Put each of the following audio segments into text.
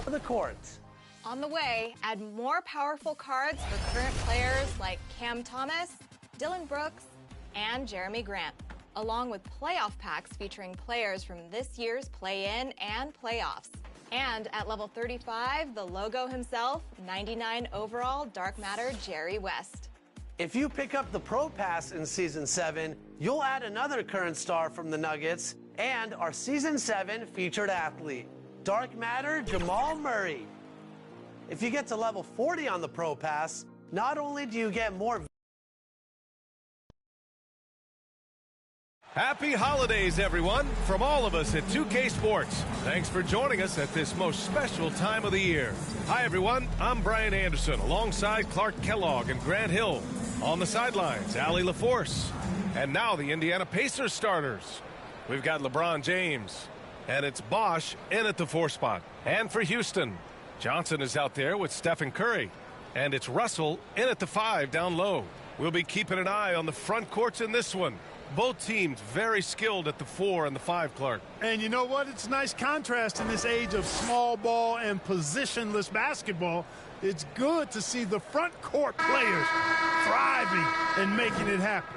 The court. On the way, add more powerful cards for current players like Cam Thomas, Dylan Brooks, and Jeremy Grant, along with playoff packs featuring players from this year's play-in and playoffs. And at level 35, the logo himself, 99 overall Dark Matter Jerry West. If you pick up the Pro Pass in Season 7, you'll add another current star from the Nuggets and our Season 7 featured athlete, Dark Matter Jamal Murray. If you get to level 40 on the Pro Pass, not only do you get more... Happy holidays, everyone, from all of us at 2K Sports. Thanks for joining us at this most special time of the year. Hi, everyone. I'm Brian Anderson, alongside Clark Kellogg and Grant Hill. On the sidelines, Allie LaForce. And now the Indiana Pacers starters. We've got LeBron James, and it's Bosh in at the 4 spot. And for Houston, Johnson is out there with Stephen Curry. And it's Russell in at the 5 down low. We'll be keeping an eye on the front courts in this one. Both teams very skilled at the 4 and the 5, Clark. And you know what? It's a nice contrast in this age of small ball and positionless basketball. It's good to see the front court players thriving and making it happen.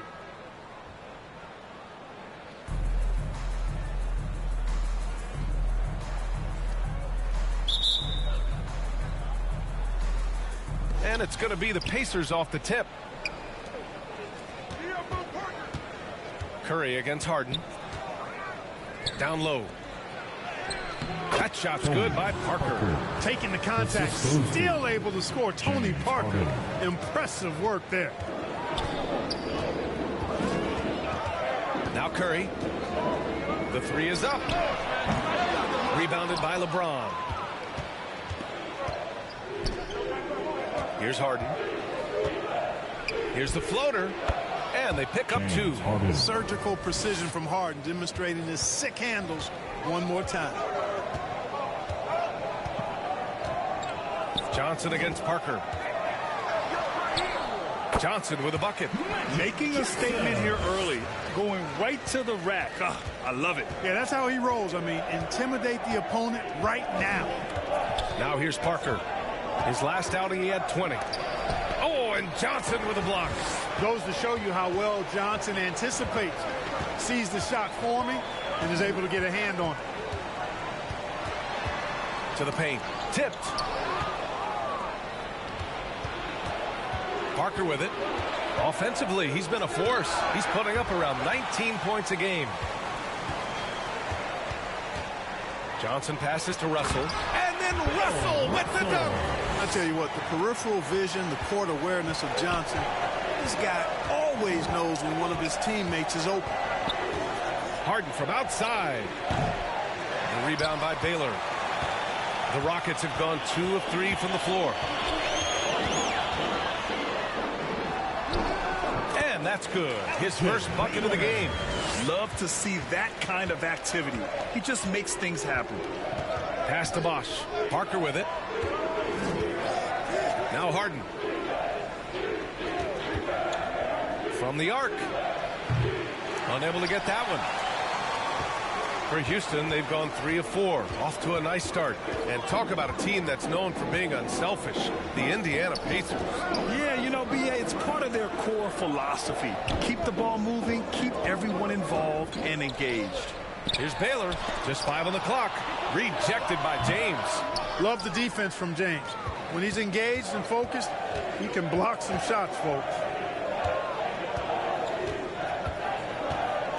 And it's going to be the Pacers off the tip. Curry against Harden. Down low. That shot's good by Parker. Taking the contact, still able to score. Tony Parker. Impressive work there. Now Curry. The 3 is up. Rebounded by LeBron. Here's Harden. Here's the floater. And they pick up 2. Surgical precision from Harden, demonstrating his sick handles one more time. Johnson against Parker. Johnson with a bucket. Making a statement here early, going right to the rack. Oh, I love it. Yeah, that's how he rolls. I mean, intimidate the opponent right now. Now here's Parker. His last outing, he had 20. Oh, and Johnson with a block. Goes to show you how well Johnson anticipates. Sees the shot forming and is able to get a hand on it. To the paint. Tipped. Parker with it. Offensively, he's been a force. He's putting up around 19 points a game. Johnson passes to Russell. And then Russell with the dunk. I tell you what, the peripheral vision, the court awareness of Johnson, this guy always knows when one of his teammates is open. Harden from outside. The rebound by Baylor. The Rockets have gone 2 of 3 from the floor. And that's good. His first bucket of the game. Love to see that kind of activity. He just makes things happen. Pass to Bosh. Parker with it. Now Harden. From the arc. Unable to get that one. For Houston, they've gone 3 of 4. Off to a nice start. And talk about a team that's known for being unselfish. The Indiana Pacers. Yeah, you know, B.A., it's part of their core philosophy. Keep the ball moving, keep everyone involved and engaged. Here's Baylor. Just 5 on the clock. Rejected by James. Love the defense from James. When he's engaged and focused, he can block some shots, folks.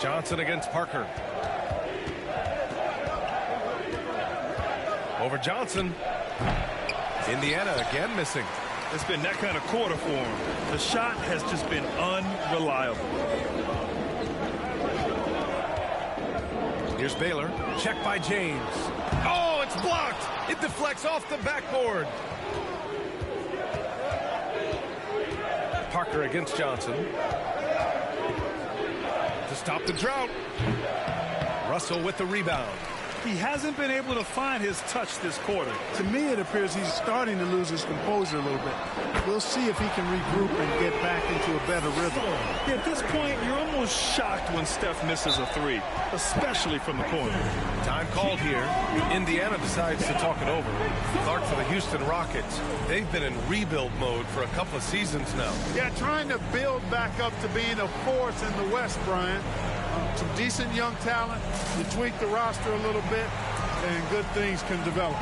Johnson against Parker. Over Johnson. Indiana again missing. It's been that kind of quarter for him. The shot has just been unreliable. Here's Baylor. Checked by James. Oh, it's blocked. It deflects off the backboard. Parker against Johnson. To stop the drought. Russell with the rebound. He hasn't been able to find his touch this quarter. To me, it appears he's starting to lose his composure a little bit. We'll see if he can regroup and get back into a better rhythm. At this point, you're almost shocked when Steph misses a three, especially from the corner. Time called here. Indiana decides to talk it over. Clark for the Houston Rockets. They've been in rebuild mode for a couple of seasons now. Yeah, trying to build back up to being a force in the West, Brian. Some decent young talent. You tweak the roster a little bit, and good things can develop.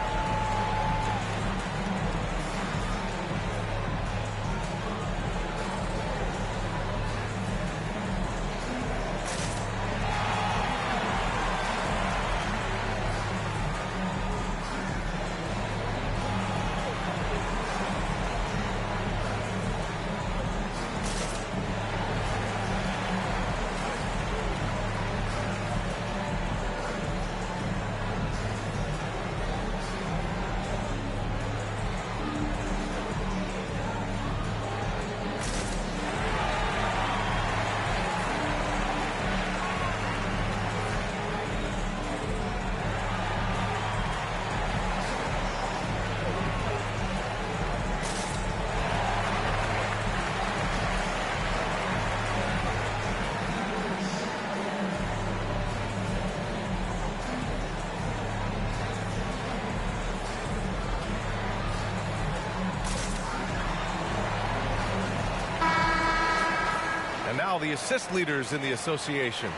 Now the assist leaders in the association.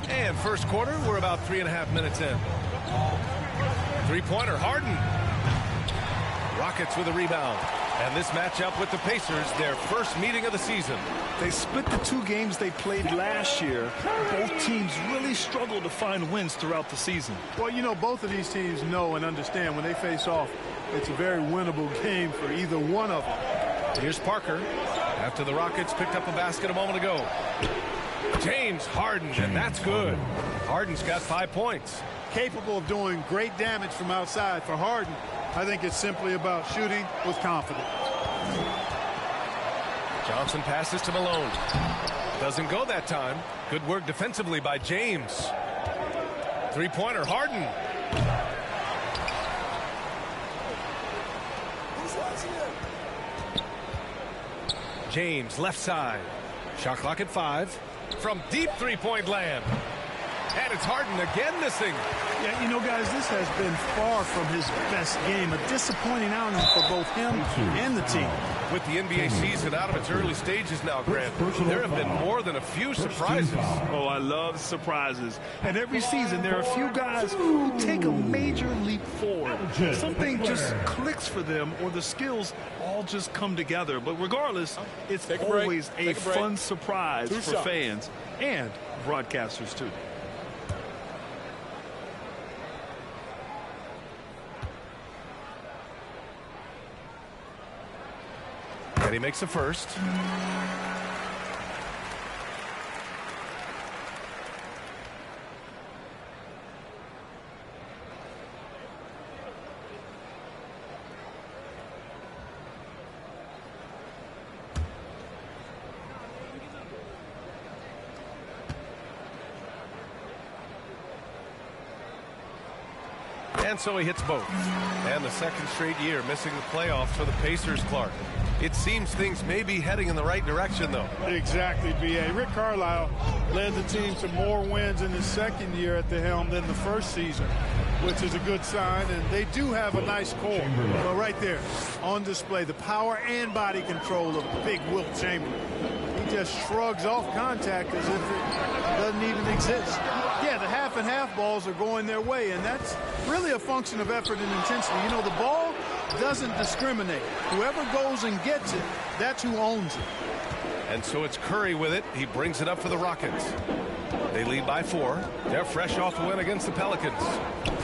And first quarter, we're about 3.5 minutes in. Three-pointer, Harden. Rockets with a rebound. And this matchup with the Pacers, their first meeting of the season. They split the two games they played last year. Both teams really struggled to find wins throughout the season. Well, you know, both of these teams know and understand when they face off, it's a very winnable game for either one of them. Here's Parker after the Rockets picked up a basket a moment ago. James Harden, and that's good. Harden's got 5 points. Capable of doing great damage from outside. For Harden, I think it's simply about shooting with confidence. Johnson passes to Malone. Doesn't go that time. Good work defensively by James. Three-pointer, Harden. James, left side. Shot clock at 5. From deep three-point land. And it's Harden again missing. Yeah, you know, guys, this has been far from his best game. A disappointing outing for both him and the team. With the NBA season out of its early stages now, Grant, there have been more than a few surprises. Oh, I love surprises. And every season, there are a few guys who take a major leap forward. Something just clicks for them, or the skills all just come together. But regardless, it's always a fun surprise for fans and broadcasters, too. And he makes the first. And so he hits both. And the second straight year missing the playoffs for the Pacers, Clark. It seems things may be heading in the right direction, though. Exactly, B.A. Rick Carlisle led the team to more wins in his second year at the helm than the first season, which is a good sign. And they do have a nice core. Well, right there on display, the power and body control of big Wilt Chamberlain. He just shrugs off contact as if it doesn't even exist. Yeah, the half and half balls are going their way, and that's really a function of effort and intensity. You know, the ball doesn't discriminate. Whoever goes and gets it, that's who owns it. And so it's Curry with it. He brings it up for the Rockets. They lead by 4. They're fresh off a win against the Pelicans.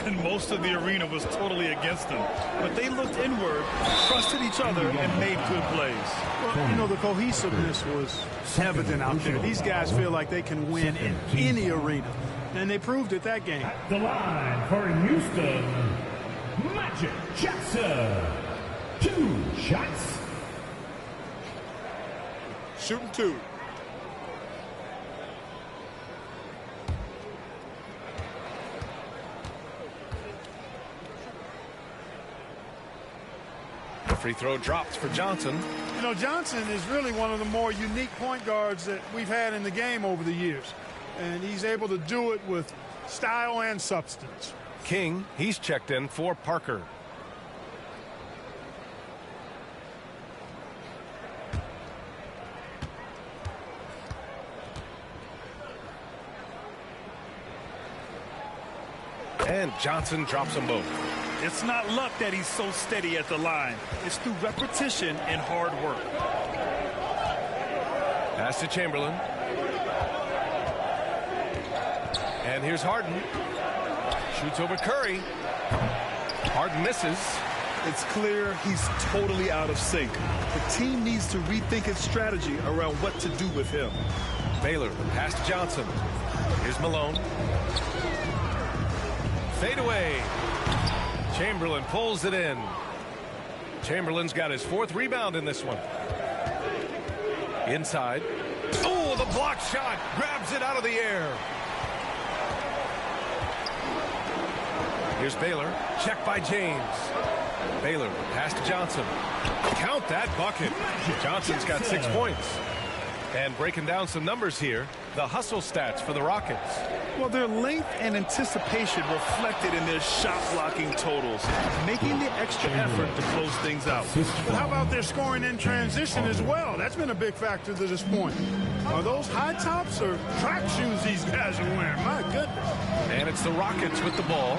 And most of the arena was totally against them. But they looked inward, trusted each other, and made good plays. Well, you know, the cohesiveness was evident out there. These guys feel like they can win in any arena. And they proved it that game. The line for Houston, Magic Johnson. 2 shots. Shooting 2. The free throw drops for Johnson. You know, Johnson is really one of the more unique point guards that we've had in the game over the years. And he's able to do it with style and substance. King, he's checked in for Parker. And Johnson drops them both. It's not luck that he's so steady at the line. It's through repetition and hard work. Pass to Chamberlain. And here's Harden. Shoots over Curry. Harden misses. It's clear he's totally out of sync. The team needs to rethink its strategy around what to do with him. Baylor, pass to Johnson. Here's Malone. Fade away. Chamberlain pulls it in. Chamberlain's got his 4th rebound in this one. Inside. Oh, the block shot. Grabs it out of the air. Here's Baylor. Checked by James. Baylor, pass to Johnson. Count that bucket. Johnson's got 6 points. And breaking down some numbers here, the hustle stats for the Rockets. Well, their length and anticipation reflected in their shot blocking totals, making the extra effort to close things out. But how about their scoring in transition as well? That's been a big factor to this point. Are those high tops or track shoes these guys are wearing? My goodness. And it's the Rockets with the ball,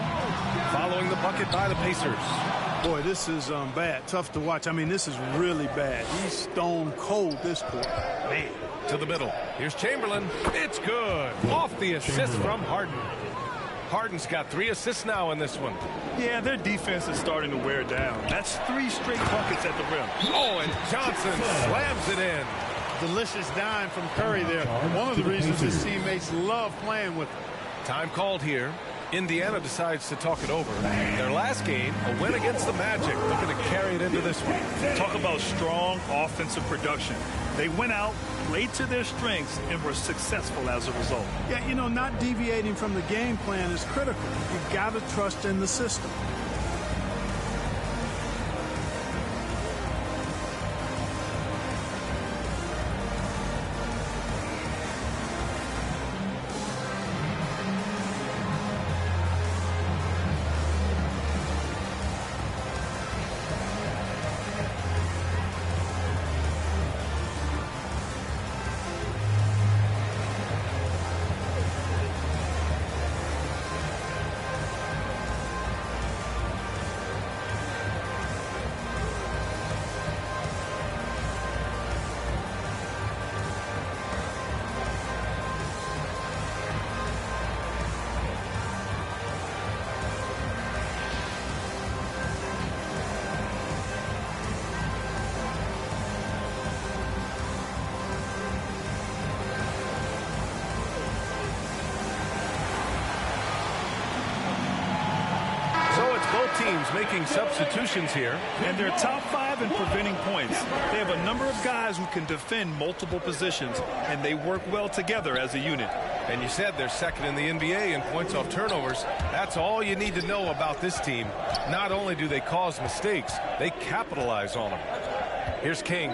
following the bucket by the Pacers. Boy, this is bad. Tough to watch. I mean, this is really bad. He's stone cold this quarter. Man. To the middle. Here's Chamberlain. It's good. Off the assist from Harden. Harden's got 3 assists now in this one. Yeah, their defense is starting to wear down. That's 3 straight buckets at the rim. Oh, and Johnson slams it in. Delicious dime from Curry there. One of the reasons his teammates love playing with him. Time called here. Indiana decides to talk it over. Their last game, a win against the Magic, looking to carry it into this one. Talk about strong offensive production. They went out, played to their strengths, and were successful as a result. Yeah, you know, not deviating from the game plan is critical. You've got to trust in the system. Teams making substitutions here. And they're top 5 in preventing points. They have a number of guys who can defend multiple positions, and they work well together as a unit. And you said they're 2nd in the NBA in points off turnovers. That's all you need to know about this team. Not only do they cause mistakes, they capitalize on them. Here's King.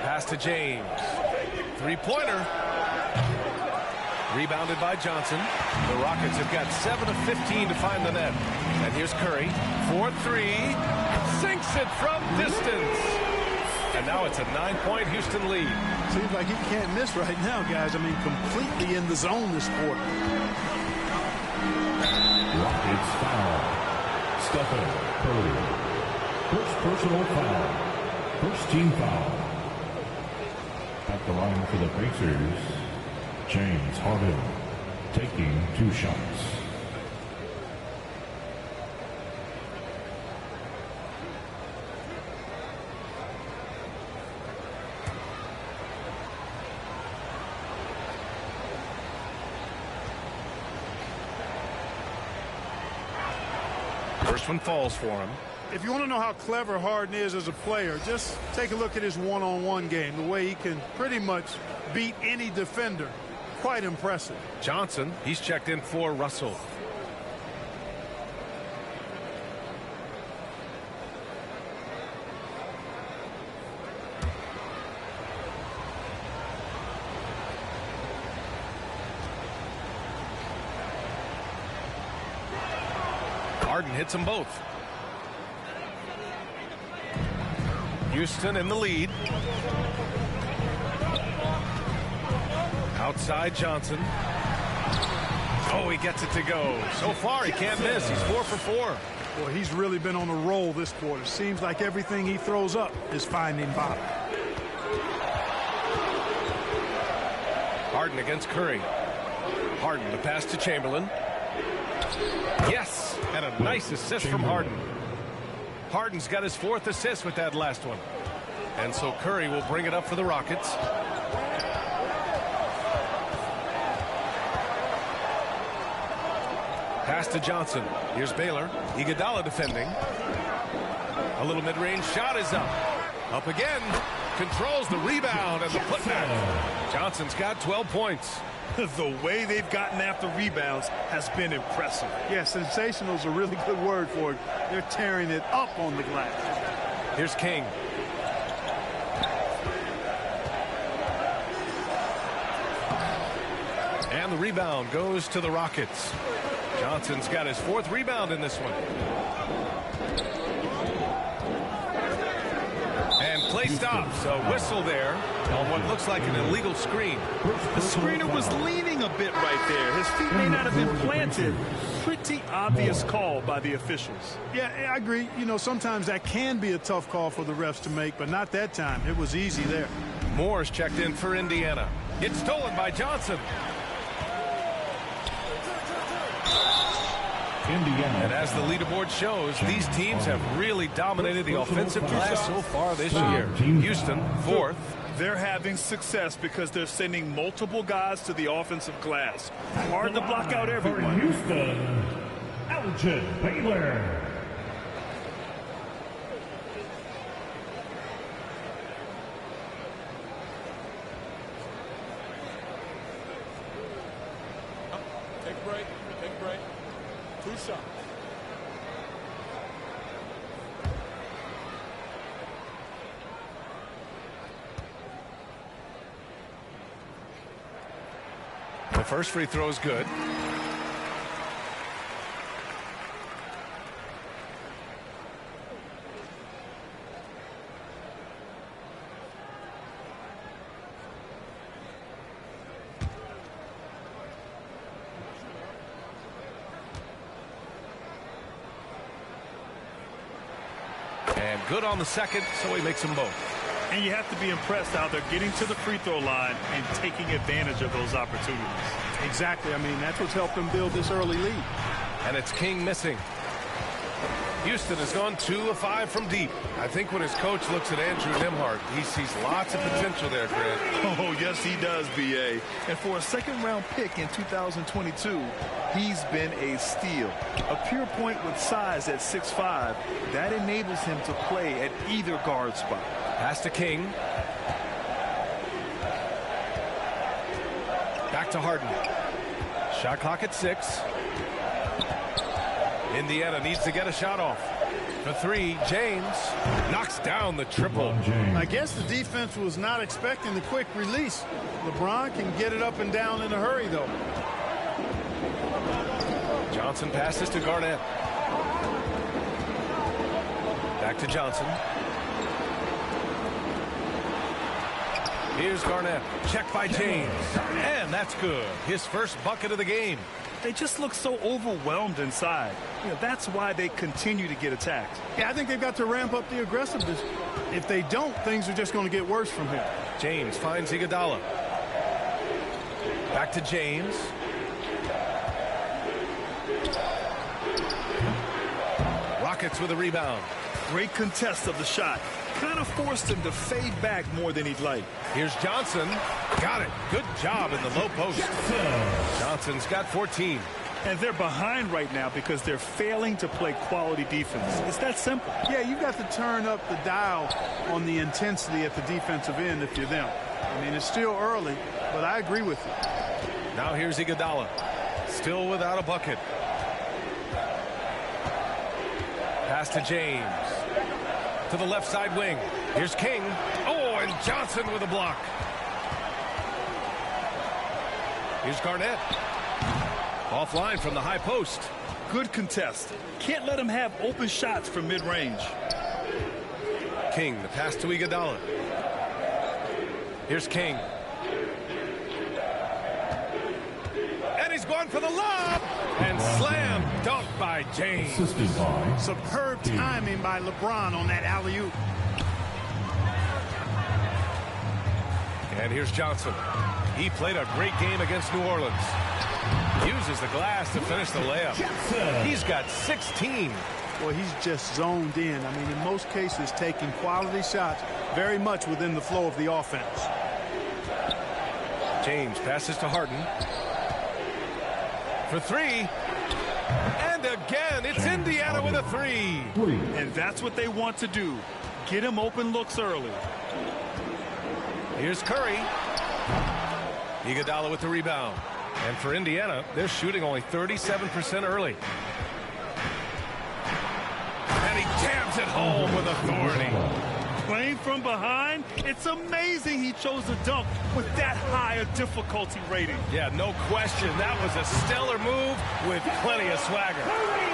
Pass to James. 3-pointer. Rebounded by Johnson. The Rockets have got 7 of 15 to find the net. And here's Curry. 4-3. Sinks it from distance. And now it's a 9-point Houston lead. Seems like he can't miss right now, guys. I mean, completely in the zone this quarter. Rockets foul. Stephen Curry. First personal foul. First team foul. At the line for the Pacers, James Harden taking 2 shots. First one falls for him. If you want to know how clever Harden is as a player, just take a look at his one-on-one game. The way he can pretty much beat any defender. Quite impressive. Johnson, he's checked in for Russell. Harden hits them both. Houston in the lead. Outside Johnson. Oh, he gets it to go. So far, he can't miss. He's 4 for 4. Boy, he's really been on a roll this quarter. Seems like everything he throws up is finding bottom. Harden against Curry. Harden, the pass to Chamberlain. Yes, and a nice assist from Harden. Harden's got his 4th assist with that last one. And so Curry will bring it up for the Rockets. Pass to Johnson. Here's Baylor. Iguodala defending. A little mid-range shot is up. Up again. Controls the rebound and the putback. Johnson's got 12 points. The way they've gotten after rebounds has been impressive. Yeah, sensational is a really good word for it. They're tearing it up on the glass. Here's King. And the rebound goes to the Rockets. Johnson's got his 4th rebound in this one. And play stops. A whistle there on what looks like an illegal screen. The screener was leaning a bit right there. His feet may not have been planted. Pretty obvious call by the officials. Yeah, I agree. You know, sometimes that can be a tough call for the refs to make, but not that time. It was easy there. Moore's checked in for Indiana. It's stolen by Johnson. Indiana. And as the leaderboard shows, these teams have really dominated the offensive glass so far this year. Houston, 4th. They're having success because they're sending multiple guys to the offensive glass. Hard to block out everyone. For Houston, Elgin Baylor. Take a break. Take a break. 2 shots. The first free throw is good. And good on the second, so he makes them both. And you have to be impressed how they're getting to the free throw line and taking advantage of those opportunities. Exactly. I mean, that's what's helped them build this early lead. And it's King missing. Houston has gone 2 of 5 from deep. I think when his coach looks at Andrew Nembhard, he sees lots of potential there, Grant. Oh, yes, he does, B.A. And for a second-round pick in 2022, he's been a steal. A pure point with size at 6'5", that enables him to play at either guard spot. Pass to King. Back to Harden. Shot clock at 6. Indiana needs to get a shot off. For 3, James knocks down the triple. I guess the defense was not expecting the quick release. LeBron can get it up and down in a hurry, though. Johnson passes to Garnett. Back to Johnson. Here's Garnett. Check by James. And that's good. His first bucket of the game. They just look so overwhelmed inside. You know, that's why they continue to get attacked. Yeah, I think they've got to ramp up the aggressiveness. If they don't, things are just going to get worse from here. James finds Iguodala. Back to James. Rockets with a rebound. Great contest of the shot. Kind of forced him to fade back more than he'd like. Here's Johnson. Got it. Good job in the low post. Johnson's got 14. And they're behind right now because they're failing to play quality defense. It's that simple. Yeah, you've got to turn up the dial on the intensity at the defensive end if you're them. I mean, it's still early, but I agree with you. Now here's Iguodala, still without a bucket. Pass to James. To the left side wing. Here's King. Oh, and Johnson with a block. Here's Garnett. Offline from the high post. Good contest. Can't let him have open shots from mid-range. King, the pass to Iguodala. Here's King. And he's going for the lob. And slam dunk by James. Superb timing by LeBron on that alley-oop. And here's Johnson. He played a great game against New Orleans. Uses the glass to finish the layup. He's got 16. Well, he's just zoned in. I mean, in most cases, taking quality shots very much within the flow of the offense. James passes to Harden. For three. And again, it's Indiana with a three. And that's what they want to do. Get him open looks early. Here's Curry. Iguodala with the rebound. And for Indiana, they're shooting only 37% early. And he jams it home with authority. Playing from behind, it's amazing he chose to dunk with that high a difficulty rating. Yeah, no question. That was a stellar move with plenty of swagger.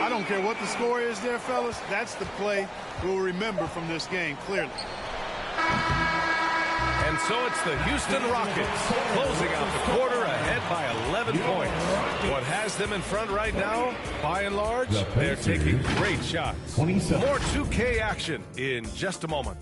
I don't care what the score is there, fellas. That's the play we'll remember from this game, clearly. And so it's the Houston Rockets closing out the quarter ahead by 11 points. What has them in front right now, by and large, they're taking great shots. More 2K action in just a moment.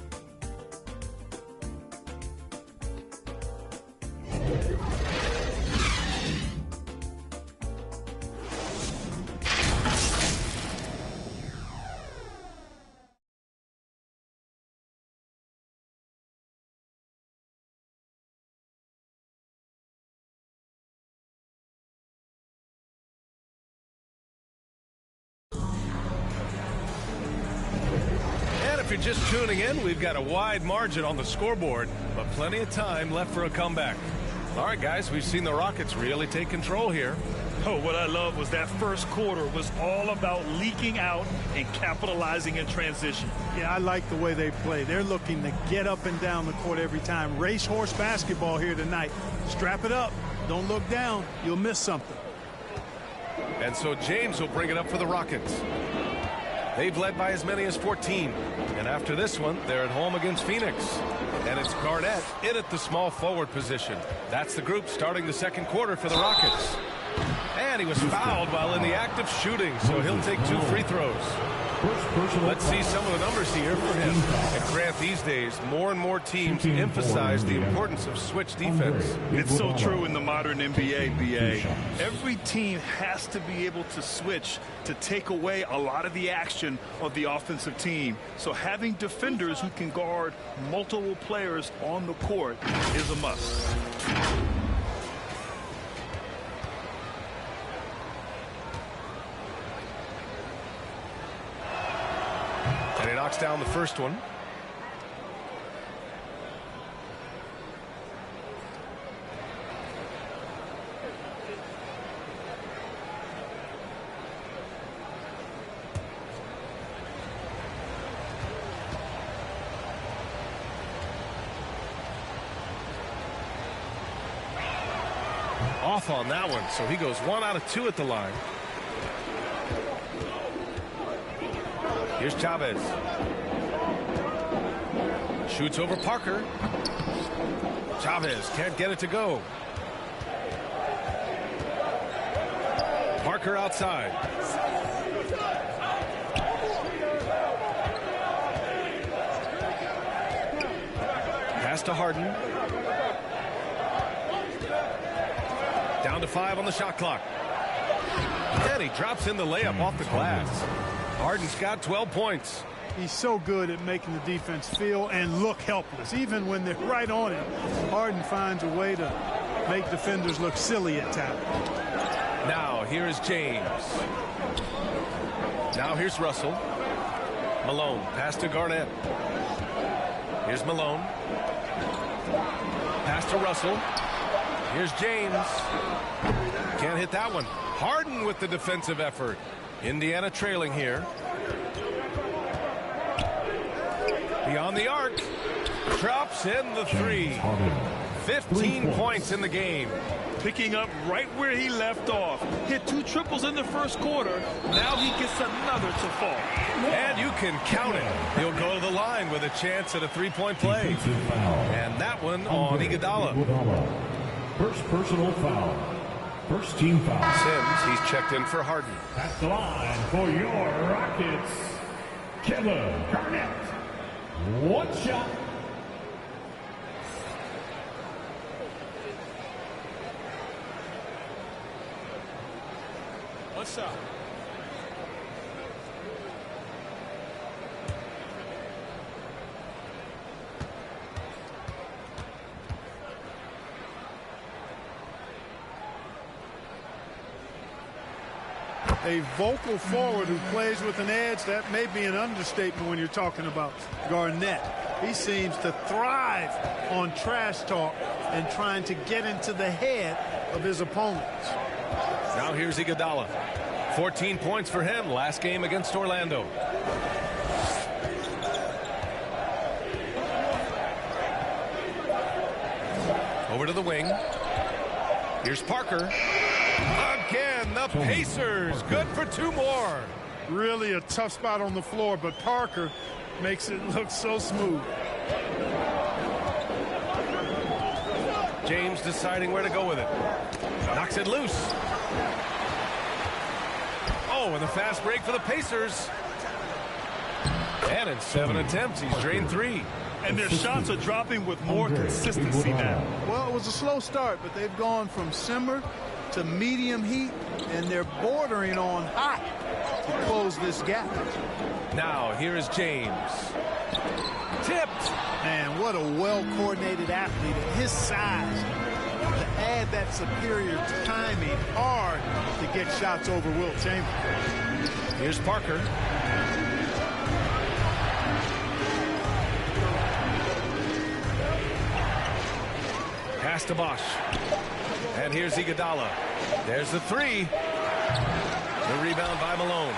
If you're just tuning in, we've got a wide margin on the scoreboard, but plenty of time left for a comeback. All right, guys, we've seen the Rockets really take control here. Oh, what I love was that first quarter was all about leaking out and capitalizing in transition. Yeah, I like the way they play. They're looking to get up and down the court every time. Racehorse basketball here tonight. Strap it up. Don't look down. You'll miss something. And so James will bring it up for the Rockets. They've led by as many as 14. And after this one, they're at home against Phoenix. And it's Garnett in at the small forward position. That's the group starting the second quarter for the Rockets. And he was fouled while in the act of shooting, so he'll take 2 free throws. Let's see some of the numbers here for him. And Grant, these days, more and more teams emphasize the importance of switch defense. It's so true in the modern NBA, BA. Every team has to be able to switch to take away a lot of the action of the offensive team. So having defenders who can guard multiple players on the court is a must. And he knocks down the first one. Off on that one, so he goes 1 out of 2 at the line. Here's Chavez. Shoots over Parker. Chavez can't get it to go. Parker outside. Pass to Harden. Down to 5 on the shot clock. And he drops in the layup off the glass. Harden's got 12 points. He's so good at making the defense feel and look helpless. Even when they're right on him, Harden finds a way to make defenders look silly at times. Now here is James. Now here's Russell. Malone, pass to Garnett. Here's Malone. Pass to Russell. Here's James. Can't hit that one. Harden with the defensive effort. Indiana trailing here. Beyond the arc. Drops in the three. 15 points in the game. Picking up right where he left off. Hit 2 triples in the first quarter. Now he gets another to fall. And you can count it. He'll go to the line with a chance at a three-point play. And that one on Iguodala. First personal foul. First team foul. Sims, he's checked in for Harden. At the line for your Rockets, Kevin Garnett. One shot. What's up? A vocal forward who plays with an edge, that may be an understatement when you're talking about Garnett. He seems to thrive on trash talk and trying to get into the head of his opponents. Now here's Iguodala. 14 points for him last game against Orlando. Over to the wing. Here's Parker. Again, the Pacers. Good for 2 more. Really a tough spot on the floor, but Parker makes it look so smooth. James deciding where to go with it. Knocks it loose. Oh, and the fast break for the Pacers. And in 7 attempts, he's drained 3. And their shots are dropping with more consistency now. Well, it was a slow start, but they've gone from simmer to medium heat, and they're bordering on hot to close this gap. Now, here is James. Tipped. Man, what a well-coordinated athlete at his size. To add that superior timing, hard to get shots over Wilt Chamberlain. Here's Parker. Pass to Bosch. And here's Iguodala. There's the 3. The rebound by Malone.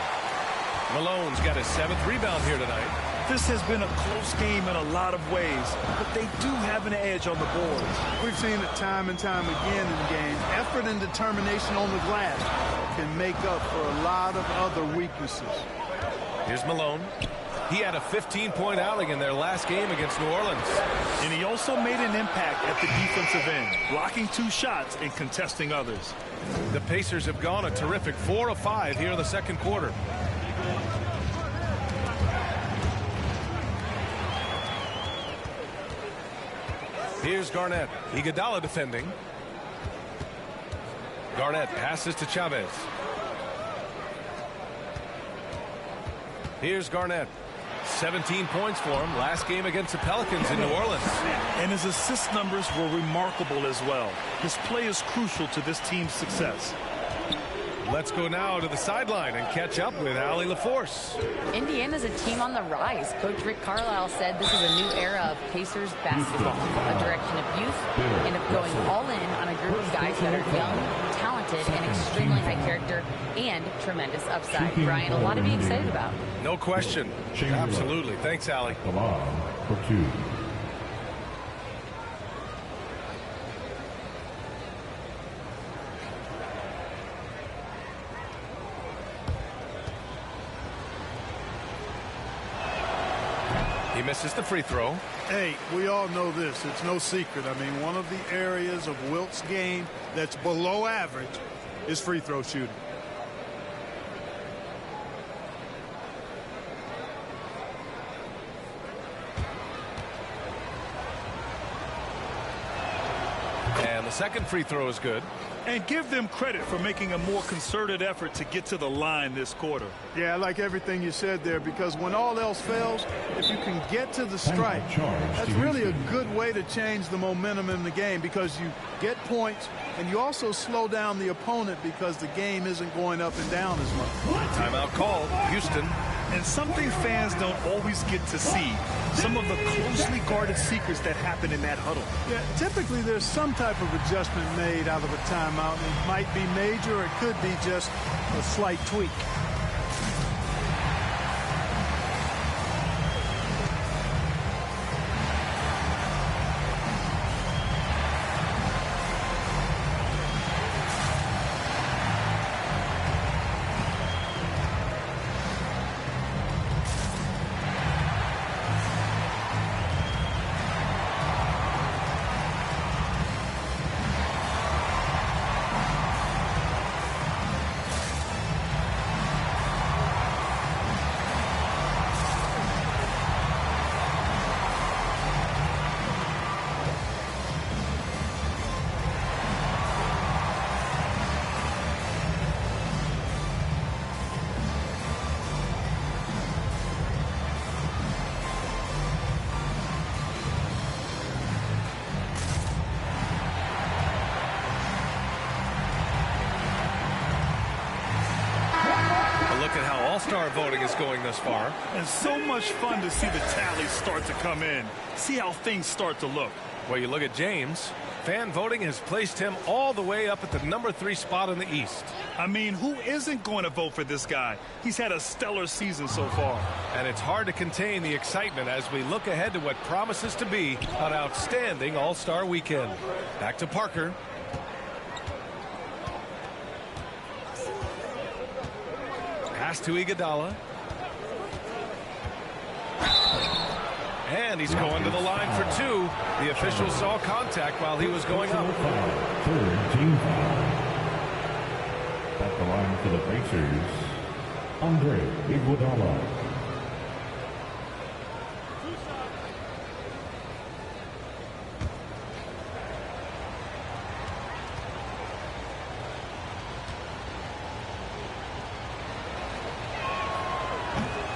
Malone's got his 7th rebound here tonight. This has been a close game in a lot of ways, but they do have an edge on the boards. We've seen it time and time again in games. Effort and determination on the glass can make up for a lot of other weaknesses. Here's Malone. He had a 15-point outing in their last game against New Orleans. And he also made an impact at the defensive end, blocking 2 shots and contesting others. The Pacers have gone a terrific 4 of 5 here in the second quarter. Here's Garnett. Iguodala defending. Garnett passes to Chavez. Here's Garnett. 17 points for him last game against the Pelicans in New Orleans. And his assist numbers were remarkable as well. His play is crucial to this team's success. Let's go now to the sideline and catch up with Allie LaForce. Indiana's a team on the rise. Coach Rick Carlisle said this is a new era of Pacers basketball, a direction of youth and of going all in on a group of guys that are young, talented, and extremely high character and tremendous upside. Brian, a lot to be excited about. No question. Absolutely. Thanks, Allie. Come on for 2. He misses the free throw. Hey, we all know this. It's no secret. I mean, one of the areas of Wilt's game that's below average is free throw shooting. And the The second free throw is good. And give them credit for making a more concerted effort to get to the line this quarter. Yeah, I like everything you said there, because when all else fails, if you can get to the stripe, that's really a good way to change the momentum in the game, because you get points and you also slow down the opponent because the game isn't going up and down as much. Timeout called, Houston. And something fans don't always get to see, some of the closely guarded secrets that happen in that huddle. Yeah, typically there's some type of adjustment made out of a timeout. It might be major, or it could be just a slight tweak. All-Star voting is going this far. And so much fun to see the tallies start to come in. See how things start to look. Well, you look at James. Fan voting has placed him all the way up at the #3 spot in the East. I mean, who isn't going to vote for this guy? He's had a stellar season so far. And it's hard to contain the excitement as we look ahead to what promises to be an outstanding All-Star weekend. Back to Parker. Pass to Iguodala. And he's going to the line for two. The official saw contact while he was going up. Third team foul. At the line for the Pacers, Andre Iguodala.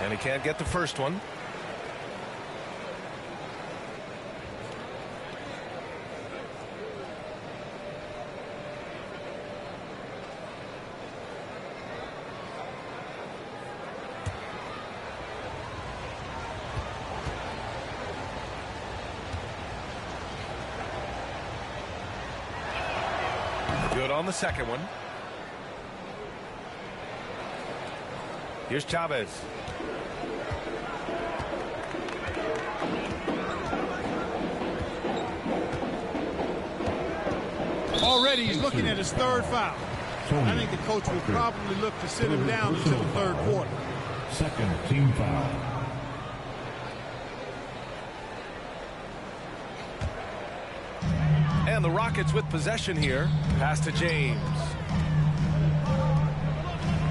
And he can't get the first one. Good on the second one. Here's Chavez. Already he's looking at his third foul. I think the coach will probably look to sit him down until the third quarter. Second team foul. And the Rockets with possession here. Pass to James.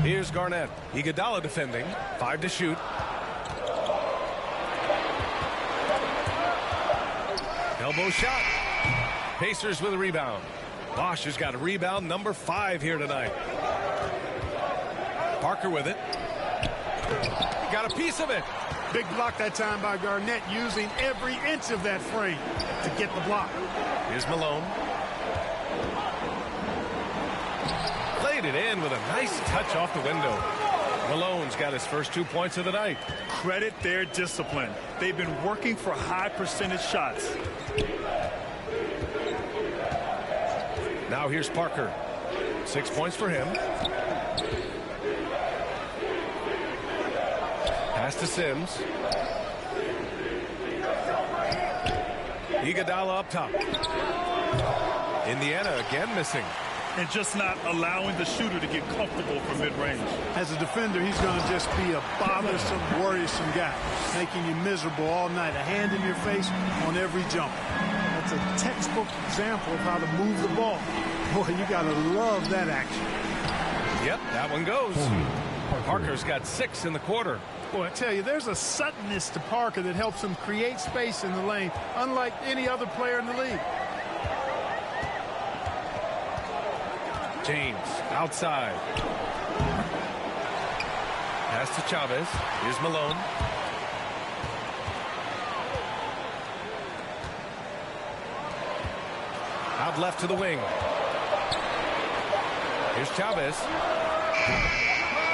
Here's Garnett. Iguodala defending. 5 to shoot. Elbow shot. Pacers with a rebound. Bosch has got a rebound number 5 here tonight. Parker with it. He got a piece of it. Big block that time by Garnett, using every inch of that frame to get the block. Here's Malone. Played it in with a nice touch off the window. Malone's got his first 2 points of the night. Credit their discipline. They've been working for high percentage shots. Now here's Parker. 6 points for him. Pass to Sims. Iguodala up top. Indiana again missing. And just not allowing the shooter to get comfortable from mid-range. As a defender, he's going to just be a bothersome, worrisome guy, making you miserable all night. A hand in your face on every jump. That's a textbook example of how to move the ball. Boy, you got to love that action. Yep, that one goes. Parker's got 6 in the quarter. Boy, I tell you, there's a suddenness to Parker that helps him create space in the lane, unlike any other player in the league. James outside. Pass to Chavez. Here's Malone. Out left to the wing. Here's Chavez.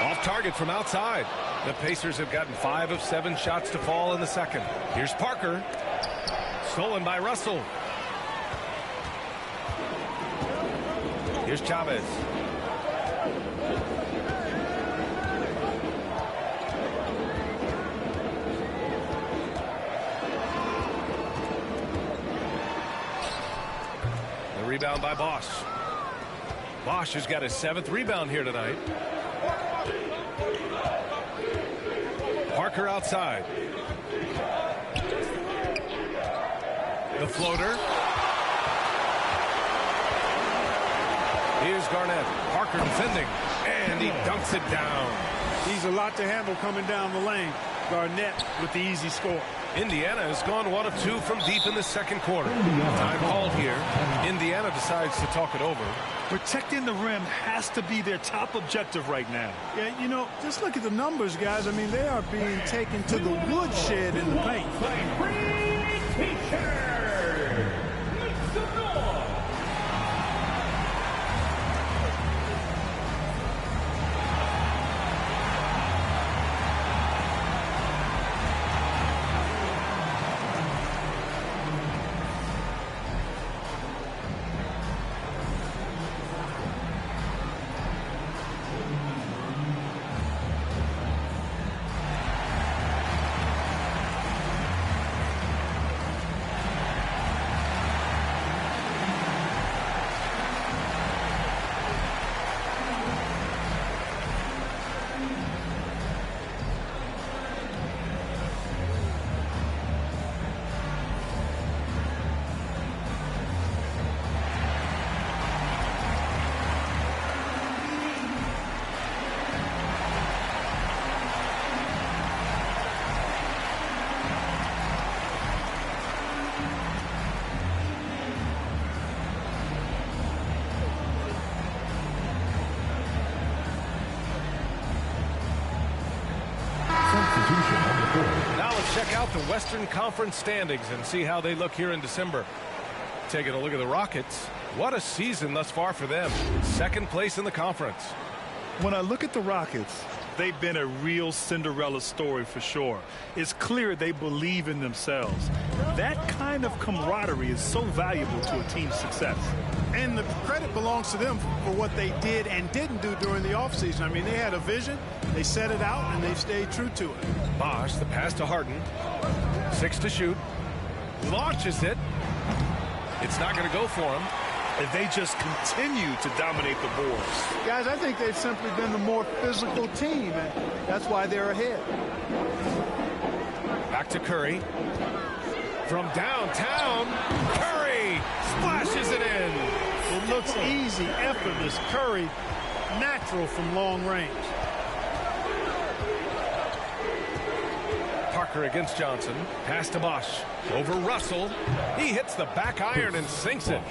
Off target from outside. The Pacers have gotten 5 of 7 shots to fall in the second. Here's Parker. Stolen by Russell. Here's Chavez. The rebound by Bosch. Bosch has got his 7th rebound here tonight. Parker outside. The floater. Here's Garnett. Parker defending. And he dunks it down. He's a lot to handle coming down the lane. Garnett with the easy score. Indiana has gone 1 of 2 from deep in the second quarter. Time called here. Indiana decides to talk it over. Protecting the rim has to be their top objective right now. Yeah, you know, just look at the numbers, guys. I mean, they are being taken to the woodshed in the paint. Now let's check out the Western Conference standings and see how they look here in December. Taking a look at the Rockets. What a season thus far for them. 2nd place in the conference. When I look at the Rockets, they've been a real Cinderella story for sure. It's clear they believe in themselves. That kind of camaraderie is so valuable to a team's success. And the credit belongs to them for what they did and didn't do during the offseason. I mean, they had a vision, they set it out, and they've stayed true to it. Bosch, the pass to Harden. 6 to shoot. Launches it. It's not going to go for him. If they just continue to dominate the boards. Guys, I think they've simply been the more physical team, and that's why they're ahead. Back to Curry. From downtown, Curry splashes it in. It looks easy, effortless. Curry, natural from long range. Parker against Johnson. Pass to Bosch. Over Russell. He hits the back iron and sinks it.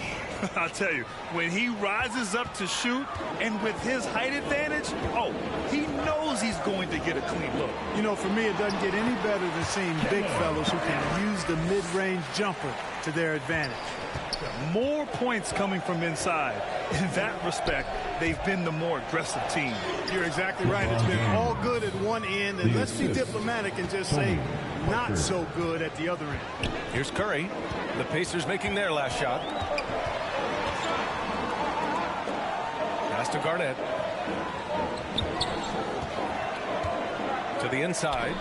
I'll tell you, when he rises up to shoot and with his height advantage, oh, he knows he's going to get a clean look. You know, for me, it doesn't get any better than seeing big fellas who can use the mid-range jumper to their advantage. More points coming from inside. In that respect, they've been the more aggressive team. You're exactly right. It's been all good at one end, and let's be diplomatic and just say not so good at the other end. Here's Curry. The Pacers making their last shot. Pass to Garnett. To the inside.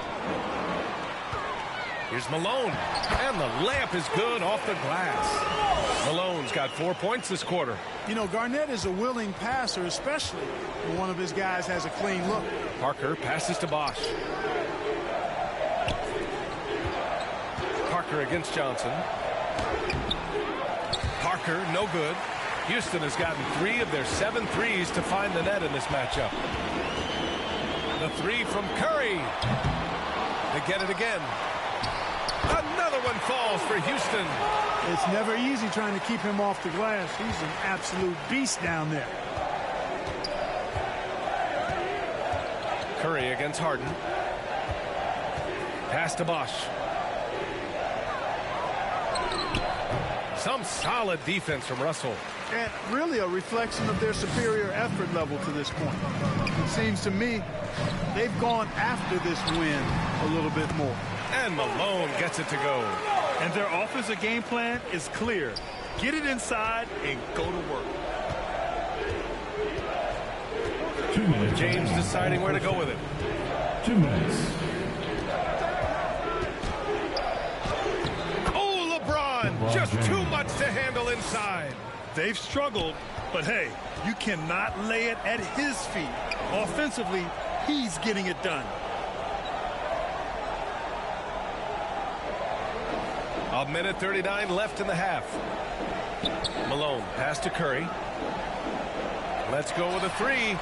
Here's Malone. And the layup is good off the glass. Malone's got 4 points this quarter. You know, Garnett is a willing passer, especially when one of his guys has a clean look. Parker passes to Bosch. Parker against Johnson. Parker, no good. Houston has gotten 3 of their 7 threes to find the net in this matchup. The 3 from Curry. They get it again. Another one falls for Houston. It's never easy trying to keep him off the glass. He's an absolute beast down there. Curry against Harden. Pass to Bosch. Some solid defense from Russell. And really a reflection of their superior effort level to this point. It seems to me they've gone after this win a little bit more. And Malone gets it to go. And their offensive game plan is clear. Get it inside and go to work. 2 minutes. James deciding where to go with it. 2 minutes. Oh, LeBron, just too much to handle inside. They've struggled, but hey, you cannot lay it at his feet. Offensively, he's getting it done. A minute 39 left in the half. Malone, pass to Curry. Let's go with a three.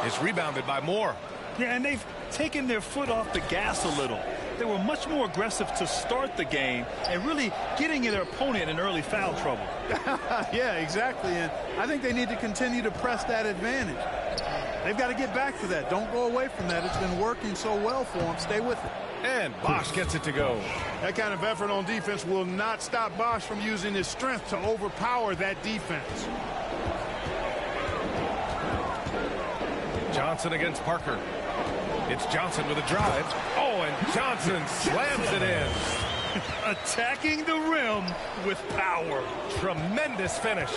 It's rebounded by Moore. Yeah, and they've taken their foot off the gas a little. They were much more aggressive to start the game and really getting their opponent in early foul trouble. Yeah, exactly. And I think they need to continue to press that advantage. They've got to get back to that. Don't go away from that. It's been working so well for them. Stay with it. And Bosch gets it to go. That kind of effort on defense will not stop Bosch from using his strength to overpower that defense. Johnson against Parker. It's Johnson with a drive. Oh, and Johnson slams it in. Attacking the rim with power. Tremendous finish.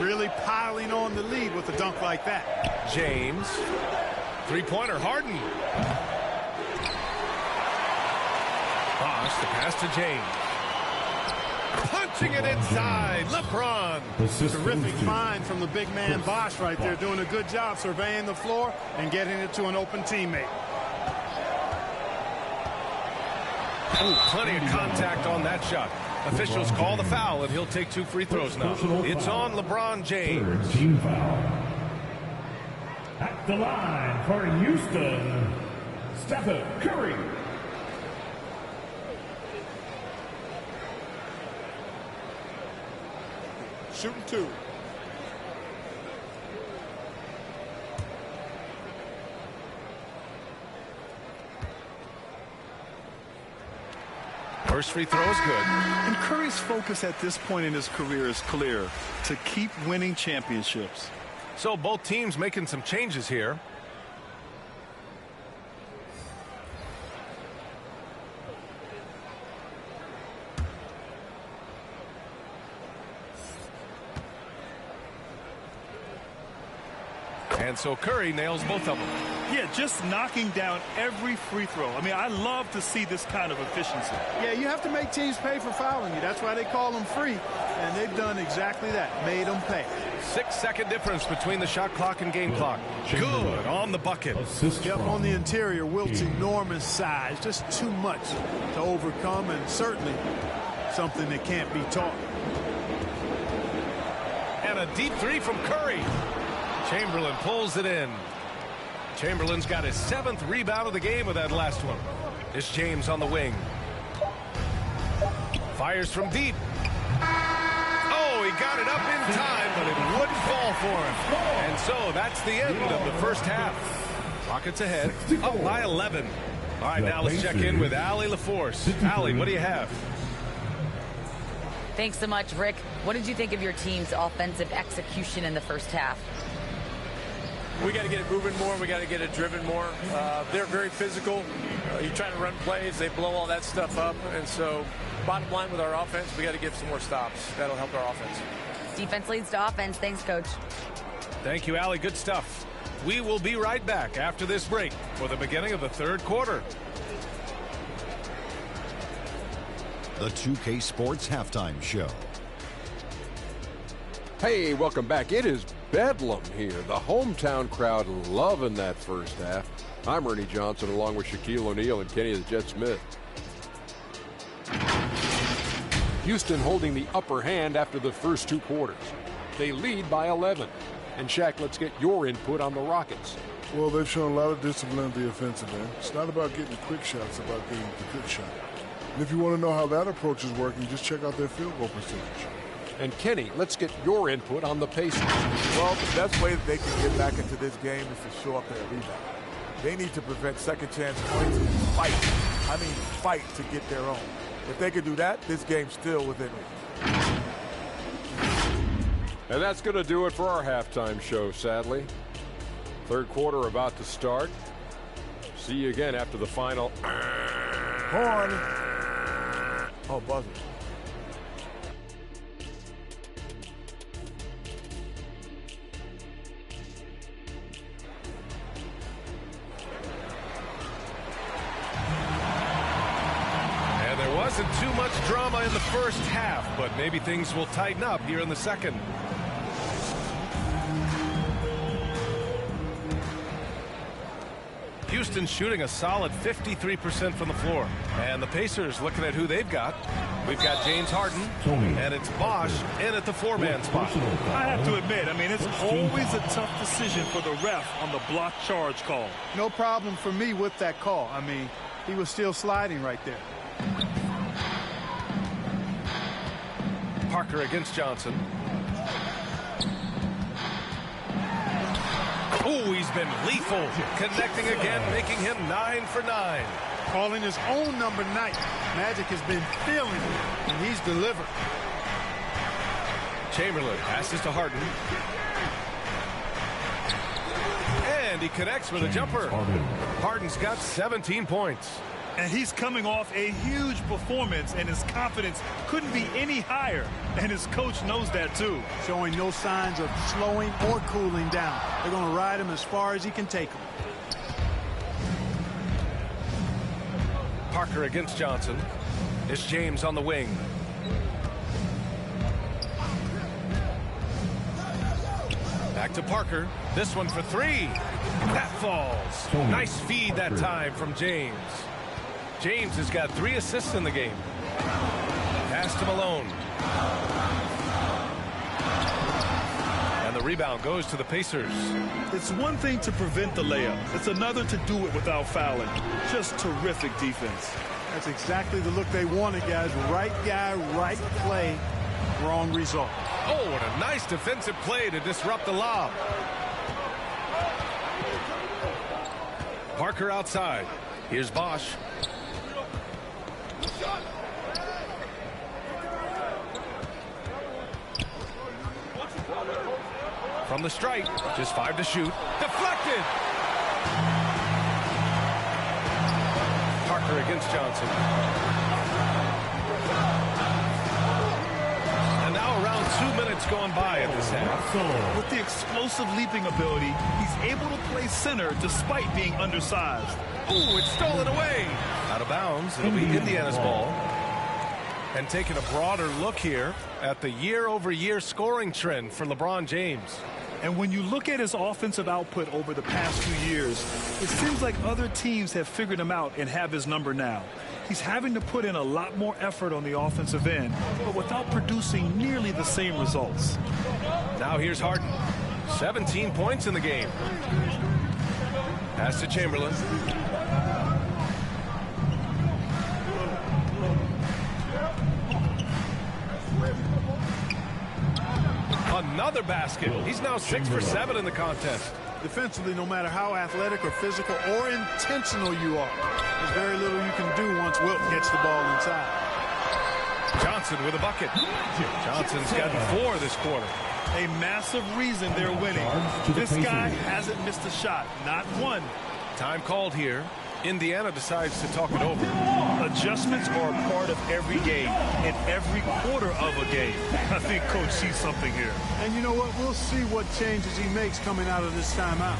Really piling on the lead with a dunk like that. James. Three-pointer, Harden. Bosch, the pass to James. Punching it inside, LeBron. Terrific find from the big man Bosch right there, doing a good job surveying the floor and getting it to an open teammate. Ooh, plenty of contact on that shot. Officials call the foul, and he'll take 2 free throws now. It's on LeBron James. Team foul. At the line for Houston, Stephen Curry. Shooting 2. First free throw is good. And Curry's focus at this point in his career is clear: to keep winning championships. So both teams making some changes here. And so Curry nails both of them. Yeah, just knocking down every free throw. I mean, I love to see this kind of efficiency. Yeah, you have to make teams pay for fouling you. That's why they call them free. And they've done exactly that, made them pay. 6-second difference between the shot clock and game clock. Good on the bucket. Yep, on the interior, Wilt's enormous size. Just too much to overcome, and certainly something that can't be taught. And a deep three from Curry. Chamberlain pulls it in. Chamberlain's got his 7th rebound of the game with that last one. It's James on the wing. Fires from deep. Oh, he got it up in time, but it wouldn't fall for him. And so that's the end of the first half. Rockets ahead, up by 11. All right, now let's check in with Allie LaForce. Allie, what do you have? Thanks so much, Rick. What did you think of your team's offensive execution in the first half? We got to get it moving more. We got to get it driven more. They're very physical. You try to run plays, they blow all that stuff up. And so bottom line with our offense, we got to get some more stops. That'll help our offense. Defense leads to offense. Thanks, Coach. Thank you, Allie. Good stuff. We will be right back after this break for the beginning of the third quarter. The 2K Sports Halftime Show. Hey, welcome back. It is bedlam here. The hometown crowd loving that first half. I'm Ernie Johnson along with Shaquille O'Neal and Kenny the Jet Smith. Houston holding the upper hand after the first 2 quarters. They lead by 11. And Shaq, let's get your input on the Rockets. Well, they've shown a lot of discipline at the offensive end. It's not about getting quick shots, it's about getting the good shot. And if you want to know how that approach is working, just check out their field goal percentage. And Kenny, let's get your input on the Pacers. Well, the best way that they can get back into this game is to show up at rebound. They need to prevent second chance points and fight. I mean, fight to get their own. If they can do that, this game's still within reach. And that's going to do it for our halftime show, sadly. Third quarter about to start. See you again after the final. Horn. Oh, buzzer. And there wasn't too much drama in the first half, but maybe things will tighten up here in the second. Houston shooting a solid 53% from the floor. And the Pacers looking at who they've got. We've got James Harden, and it's Bosh in at the four-man spot. I have to admit, it's always a tough decision for the ref on the block charge call. No problem for me with that call. He was still sliding right there. Parker against Johnson. Oh, he's been lethal. Connecting again, making him 9 for 9. Calling his own number 9. Magic has been feeling it, and he's delivered. Chamberlain passes to Harden. And he connects with a jumper. Harden's got 17 points. And he's coming off a huge performance, and his confidence couldn't be any higher. And his coach knows that, too. Showing no signs of slowing or cooling down. They're going to ride him as far as he can take him. Parker against Johnson. It's James on the wing. Back to Parker. This one for 3. That falls. Nice feed that time from James. James has got 3 assists in the game. Pass to Malone. And the rebound goes to the Pacers. It's one thing to prevent the layup. It's another to do it without fouling. Just terrific defense. That's exactly the look they wanted, guys. Right guy, right play, wrong result. Oh, what a nice defensive play to disrupt the lob. Parker outside. Here's Bosh. From the strike, just 5 to shoot. Deflected! Parker against Johnson. And now around 2 minutes gone by at this half. With the explosive leaping ability, he's able to play center despite being undersized. Ooh, it's stolen away. Out of bounds. It'll be Indiana's ball. And taking a broader look here at the year-over-year scoring trend for LeBron James. And when you look at his offensive output over the past few years, it seems like other teams have figured him out and have his number now. He's having to put in a lot more effort on the offensive end, but without producing nearly the same results. Now here's Harden. 17 points in the game. Pass to Chamberlain. Another basket. He's now 6 for 7 in the contest. Defensively, no matter how athletic or physical or intentional you are, there's very little you can do once Wilt gets the ball inside. Johnson with a bucket. Johnson's gotten 4 this quarter. A massive reason they're winning. This guy hasn't missed a shot, not one. Time called here. Indiana decides to talk it over. Adjustments are a part of every game, in every quarter of a game. I think Coach sees something here. And you know what? We'll see what changes he makes coming out of this timeout.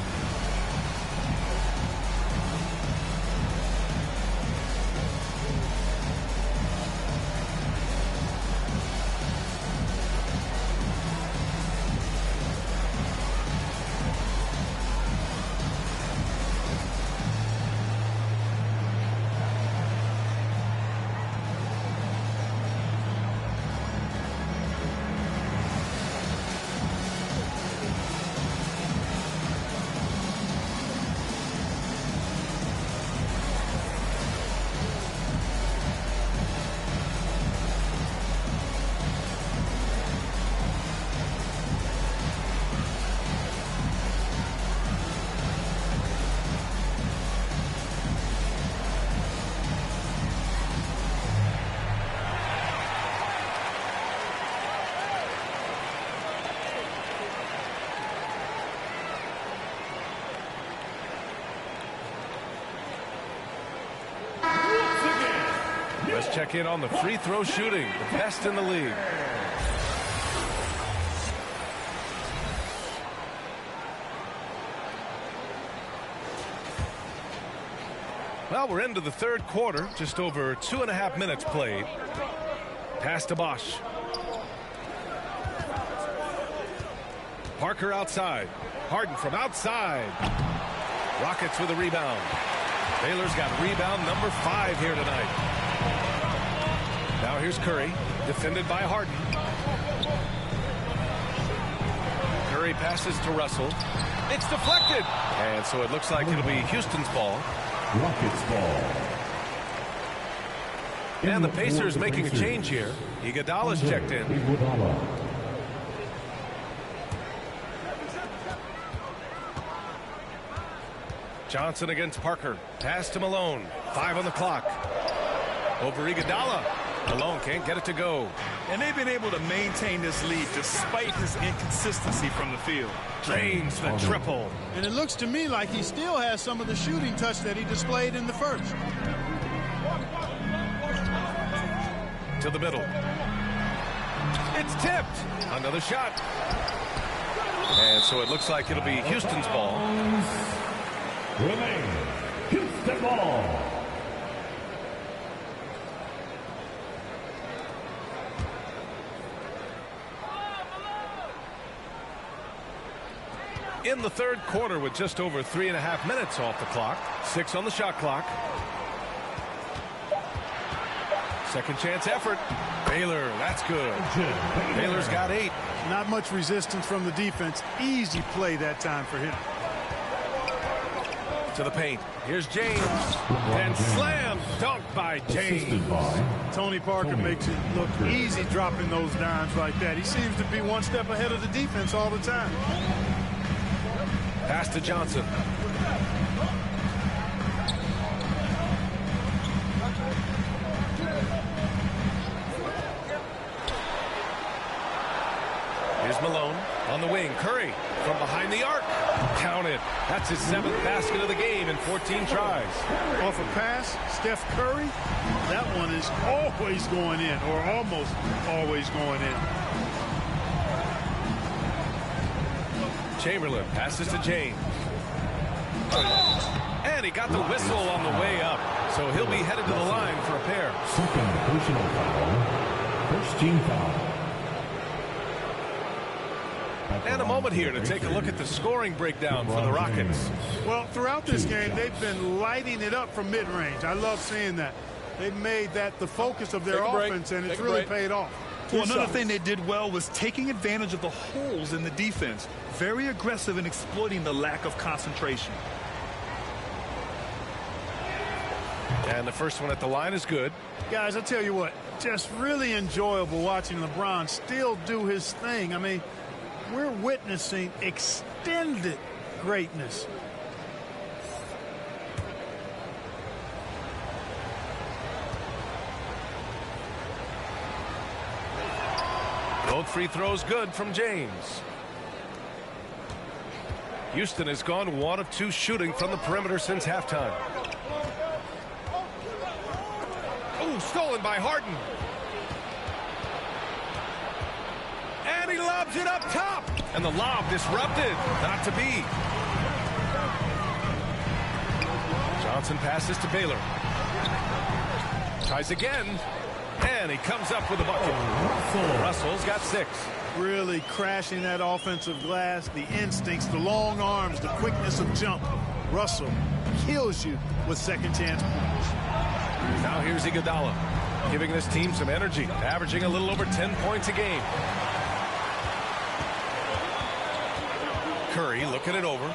Let's check in on the free throw shooting, the best in the league. Well, we're into the third quarter, just over 2.5 minutes played. Pass to Bosch. Parker outside. Harden from outside. Rockets with a rebound. Baylor's got rebound number 5 here tonight. Now here's Curry, defended by Harden. Curry passes to Russell. It's deflected. And so it looks like it'll be Houston's ball. Rockets ball. And the Pacers making a change here. Iguodala's checked in. Johnson against Parker. Pass to Malone. 5 on the clock. Over Iguodala. Malone can't get it to go. And they've been able to maintain this lead despite his inconsistency from the field. Drains the triple. And it looks to me like he still has some of the shooting touch that he displayed in the first. To the middle. It's tipped. Another shot. And so it looks like it'll be Houston's ball. Houston ball. In the third quarter with just over 3.5 minutes off the clock. 6 on the shot clock. Second chance effort. Baylor, that's good. Baylor's got 8. Not much resistance from the defense. Easy play that time for him. To the paint. Here's James. And slam dunk by James. Tony Parker makes it look easy dropping those dimes like that. He seems to be one step ahead of the defense all the time. Pass to Johnson. Here's Malone on the wing. Curry from behind the arc. Count it. That's his 7th basket of the game in 14 tries. Off a pass, Steph Curry, that one is always going in, or almost always going in. Chamberlain passes to James. And he got the whistle on the way up. So he'll be headed to the line for a pair. Second personal foul. First team foul. And a moment here to take a look at the scoring breakdown for the Rockets. Well, throughout this game, they've been lighting it up from mid-range. I love seeing that. They've made that the focus of their offense, and it's really paid off. Well, another thing they did well was taking advantage of the holes in the defense. Very aggressive in exploiting the lack of concentration. And the first one at the line is good. Guys, I tell you what, just really enjoyable watching LeBron still do his thing. I mean, we're witnessing extended greatness. Both free throws good from James. Houston has gone 1 of 2 shooting from the perimeter since halftime. Oh, stolen by Harden. And he lobs it up top. And the lob disrupted. Not to be. Johnson passes to Baylor. Tries again. And he comes up with a bucket. Russell's got 6. Really crashing that offensive glass. The instincts, the long arms, the quickness of jump. Russell kills you with second chance points. Now here's Iguodala, giving this team some energy, averaging a little over 10 points a game. Curry looking it over.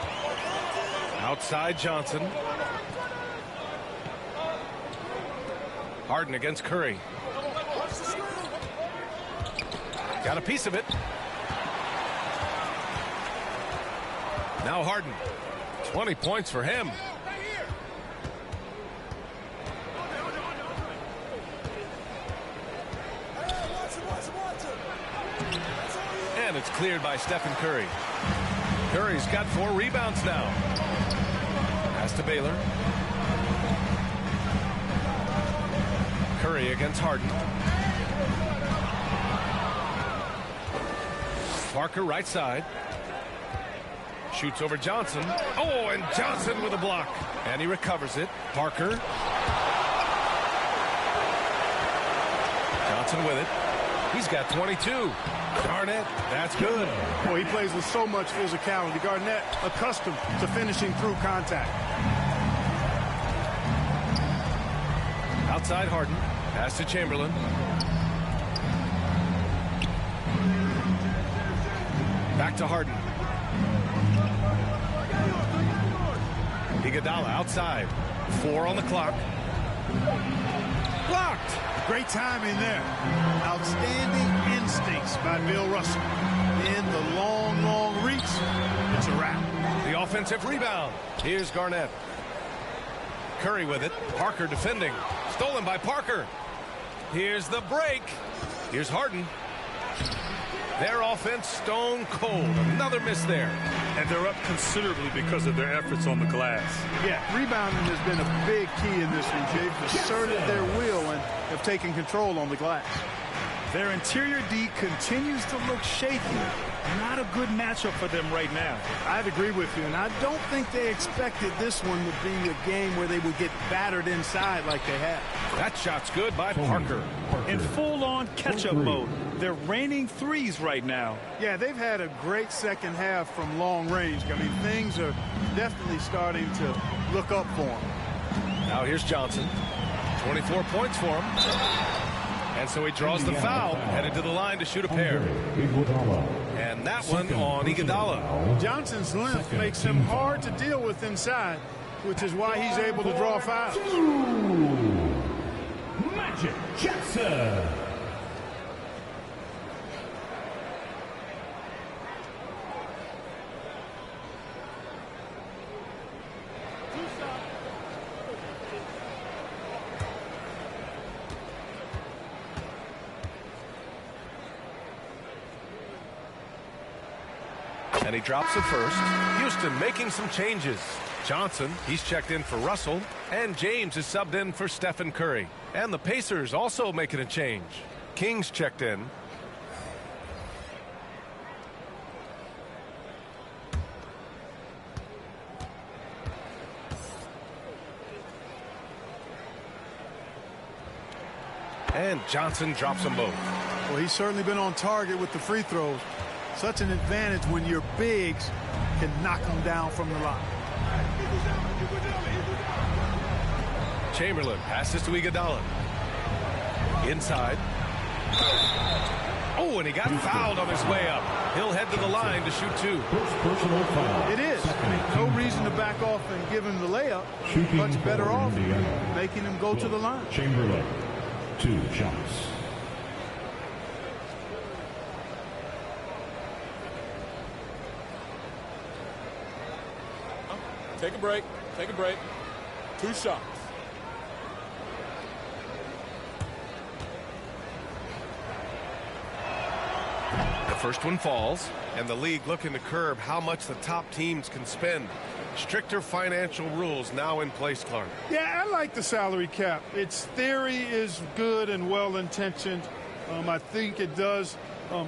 Outside Johnson. Harden against Curry. Got a piece of it. Now Harden. 20 points for him. And it's cleared by Stephen Curry. Curry's got 4 rebounds now. Pass to Baylor. Curry against Harden. Parker right side. Shoots over Johnson. Oh, and Johnson with a block. And he recovers it. Parker. Johnson with it. He's got 22. Garnett, that's good. Boy, he plays with so much physicality. Garnett accustomed to finishing through contact. Outside Harden. Pass to Chamberlain. Back to Harden. Iguodala outside. 4 on the clock. Blocked. Great timing there. Outstanding instincts by Bill Russell. In the long reach, it's a wrap. The offensive rebound. Here's Garnett. Curry with it. Parker defending. Stolen by Parker. Here's the break. Here's Harden. Their offense stone cold. Another miss there. And they're up considerably because of their efforts on the glass. Yeah, rebounding has been a big key in this one. They've asserted their will and have taken control on the glass. Their interior D continues to look shaky. Not a good matchup for them right now. I'd agree with you, and I don't think they expected this one to be a game where they would get battered inside like they have. That shot's good by Parker. In full-on catch-up mode. They're raining threes right now. Yeah, they've had a great second half from long range. I mean, things are definitely starting to look up for them. Now here's Johnson. 24 points for him. And so he draws the foul, headed to the line to shoot a pair. And that one on Iguodala. Johnson's length makes him hard to deal with inside, which is why he's able to draw fouls. Magic Johnson. And he drops it first. Houston making some changes. Johnson, he's checked in for Russell. And James is subbed in for Stephen Curry. And the Pacers also making a change. Kings checked in. And Johnson drops them both. Well, he's certainly been on target with the free throws. Such an advantage when your bigs can knock them down from the line. Chamberlain passes to Iguodala. Inside. Oh, and he got fouled on his way up. He'll head to the line to shoot 2. Personal foul. It is. No reason to back off and give him the layup. Shooting Much better for off Indiana. making him go to the line. Chamberlain, 2 shots. Take a break. Take a break. 2 shots. The first one falls, and the league looking to curb how much the top teams can spend. Stricter financial rules now in place, Clark. Yeah, I like the salary cap. Its theory is good and well-intentioned. I think it does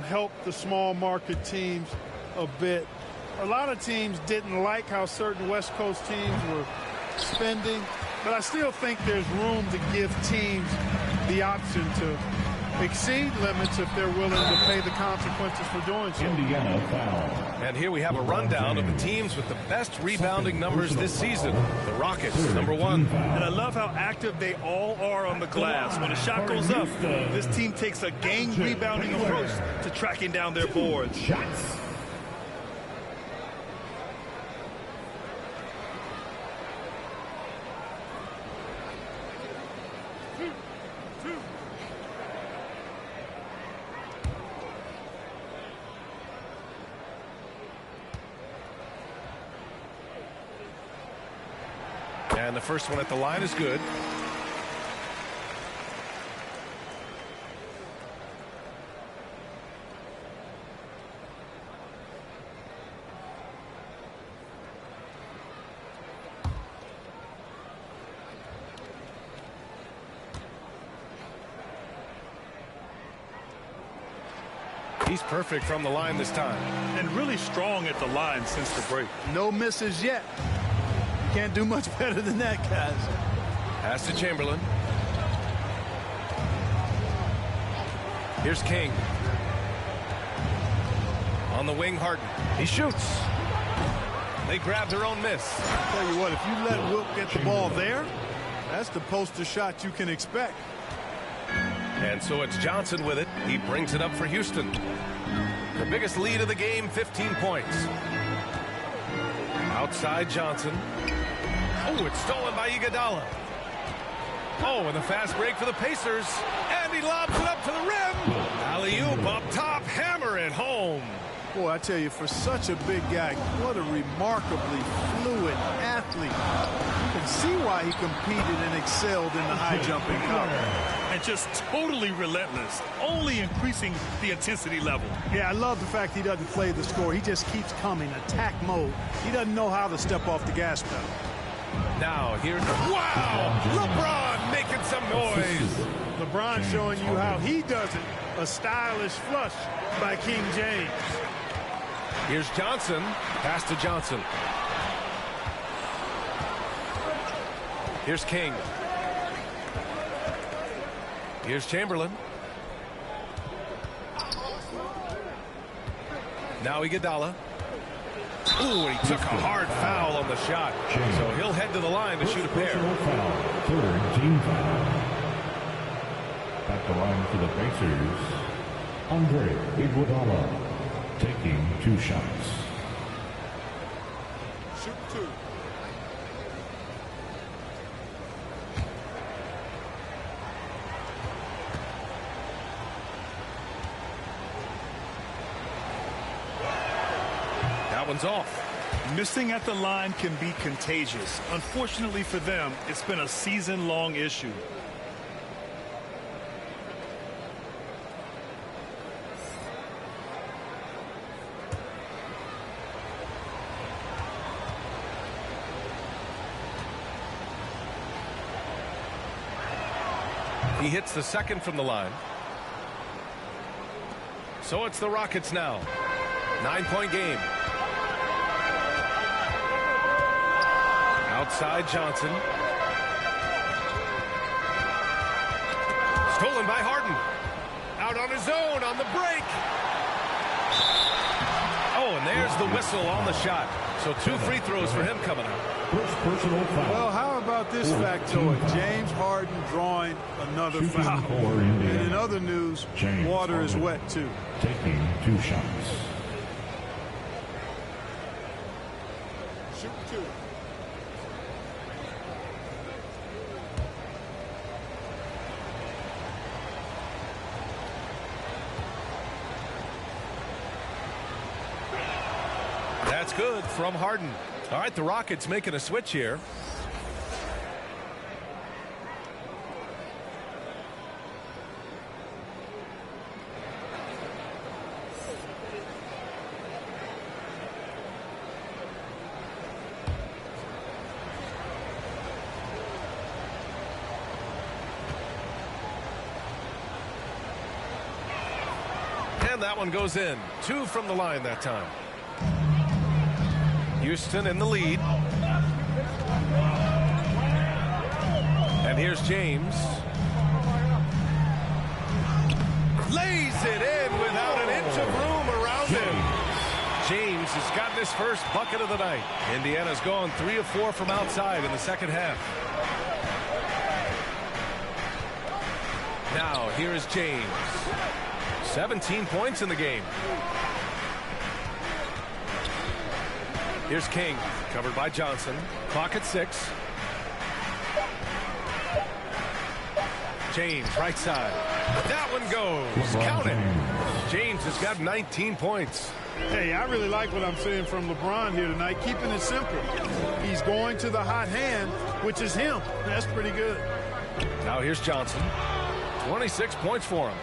help the small market teams a bit. A lot of teams didn't like how certain West Coast teams were spending, but I still think there's room to give teams the option to exceed limits if they're willing to pay the consequences for doing so. Indiana foul. And here we have a rundown of the teams with the best rebounding numbers this season. The Rockets, number 1. And I love how active they all are on the glass. When a shot goes up, this team takes a gang rebounding approach to tracking down their boards. Shots. And the first one at the line is good. He's perfect from the line this time. And really strong at the line since the break. No misses yet. You can't do much better than that, guys. Pass to Chamberlain. Here's King. On the wing, Harden. He shoots. They grab their own miss. I'll tell you what, if you let Wilt get the ball there, that's the poster shot you can expect. And so it's Johnson with it. He brings it up for Houston. The biggest lead of the game, 15 points. Outside Johnson. Oh, it's stolen by Iguodala. Oh, and the fast break for the Pacers. And he lobs it up to the rim. Alley-oop up top, hammer it home. Boy, I tell you, for such a big guy, what a remarkably fluid athlete. You can see why he competed and excelled in the high jumping college. And just totally relentless, only increasing the intensity level. Yeah, I love the fact he doesn't play the score. He just keeps coming, attack mode. He doesn't know how to step off the gas pedal. Now, here's... Wow! LeBron making some noise. LeBron showing you how he does it. A stylish flush by King James. Here's Johnson. Pass to Johnson. Here's King. Here's Chamberlain. Now Iguodala. Ooh, he took a hard foul on the shot. So he'll head to the line to shoot a pair. Third team foul. At the line for the Pacers, Andre Iguodala taking 2 shots. Shoot 2. That one's off. Missing at the line can be contagious. Unfortunately for them, it's been a season-long issue. He hits the second from the line. So it's the Rockets now. 9-point game. Outside Johnson. Stolen by Harden. Out on his own on the break. Oh, and there's the whistle on the shot. So 2 free throws for him coming up. Well, how about this factoid? James Harden drawing another foul. And in other news, water is wet too. Taking 2 shots. Shoot 2. That's good from Harden. All right, the Rockets making a switch here. And that one goes in. 2 from the line that time. Houston in the lead. And here's James. Lays it in without an inch of room around him. James has gotten his first bucket of the night. Indiana's gone 3 of 4 from outside in the second half. Now, here is James. 17 points in the game. Here's King, covered by Johnson. Clock at 6. James, right side. That one goes. Count it. James has got 19 points. Hey, I really like what I'm seeing from LeBron here tonight, keeping it simple. He's going to the hot hand, which is him. That's pretty good. Now here's Johnson. 26 points for him.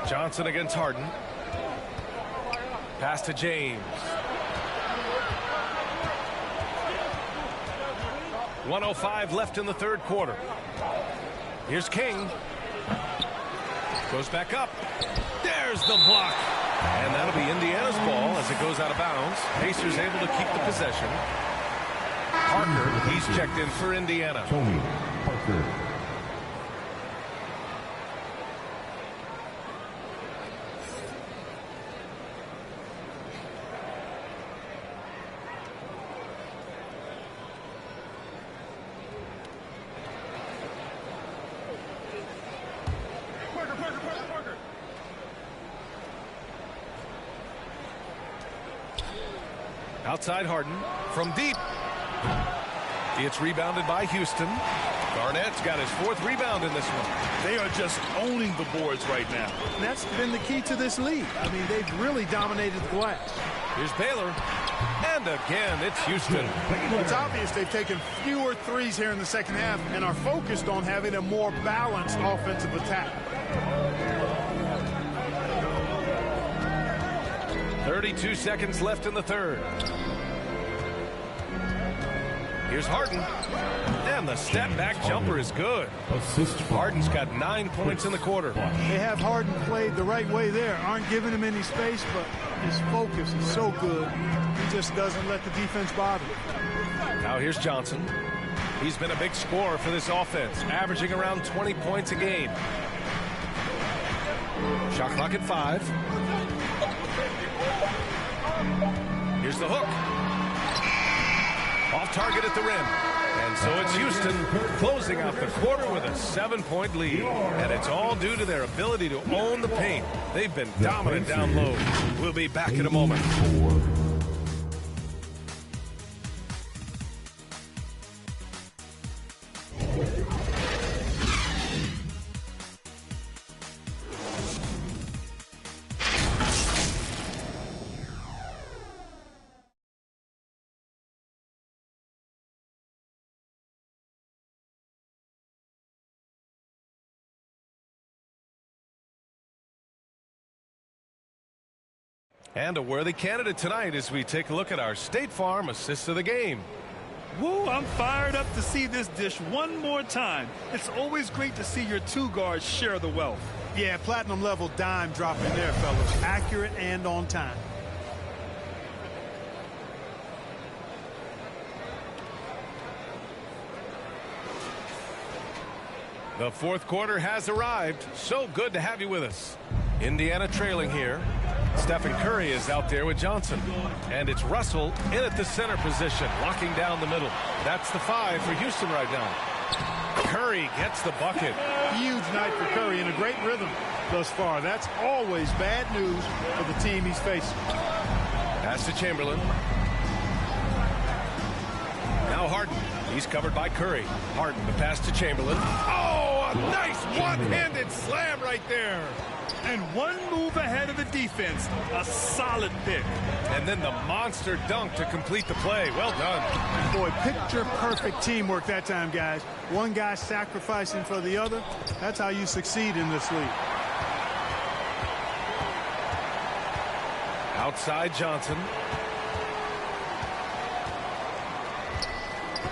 Johnson against Harden. Pass to James. 1:05 left in the third quarter. Here's King. Goes back up. There's the block. And that'll be Indiana's ball as it goes out of bounds. Pacers able to keep the possession. Parker, he's checked in for Indiana. Tony Parker. Outside Harden from deep. It's rebounded by Houston. Garnett's got his 4th rebound in this one. They are just owning the boards right now. And that's been the key to this league. I mean, they've really dominated the glass. Here's Baylor. And again, it's Houston. It's obvious they've taken fewer threes here in the second half and are focused on having a more balanced offensive attack. 32 seconds left in the third. Here's Harden. And the step-back jumper is good. Harden's got 9 points in the quarter. They have Harden played the right way there. Aren't giving him any space, but his focus is so good. He just doesn't let the defense bother him. Now here's Johnson. He's been a big scorer for this offense, averaging around 20 points a game. Shot clock at 5. Here's the hook. Off target at the rim. And so it's Houston closing out the quarter with a 7-point lead. And it's all due to their ability to own the paint. They've been dominant down low. We'll be back in a moment. And a worthy candidate tonight as we take a look at our State Farm assist of the game. Woo, I'm fired up to see this dish one more time. It's always great to see your 2 guards share the wealth. Yeah, platinum level dime dropping there, fellas. Accurate and on time. The 4th quarter has arrived. So good to have you with us. Indiana trailing here. Stephen Curry is out there with Johnson. And it's Russell in at the center position, locking down the middle. That's the 5 for Houston right now. Curry gets the bucket. Huge night for Curry and a great rhythm thus far. That's always bad news for the team he's facing. Pass to Chamberlain. Now Harden. He's covered by Curry. Harden, the pass to Chamberlain. Oh, a nice one-handed slam right there. And one move ahead of the defense. A solid pick. And then the monster dunk to complete the play. Well done. Boy, picture-perfect teamwork that time, guys. One guy sacrificing for the other. That's how you succeed in this league. Outside Johnson.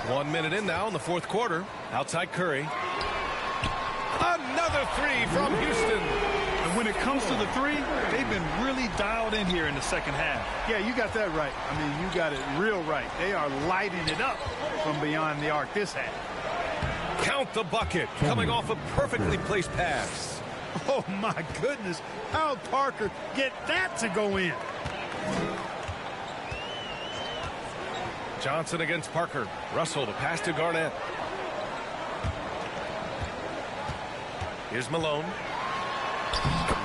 1 minute in now in the 4th quarter. Outside Curry. Another 3 from Houston. And when it comes to the 3, they've been really dialed in here in the second half. Yeah, you got that right. I mean, you got it real right. They are lighting it up from beyond the arc this half. Count the bucket. Coming off a perfectly placed pass. Oh, my goodness. How'd Parker get that to go in? Johnson against Parker. Russell to pass to Garnett. Here's Malone.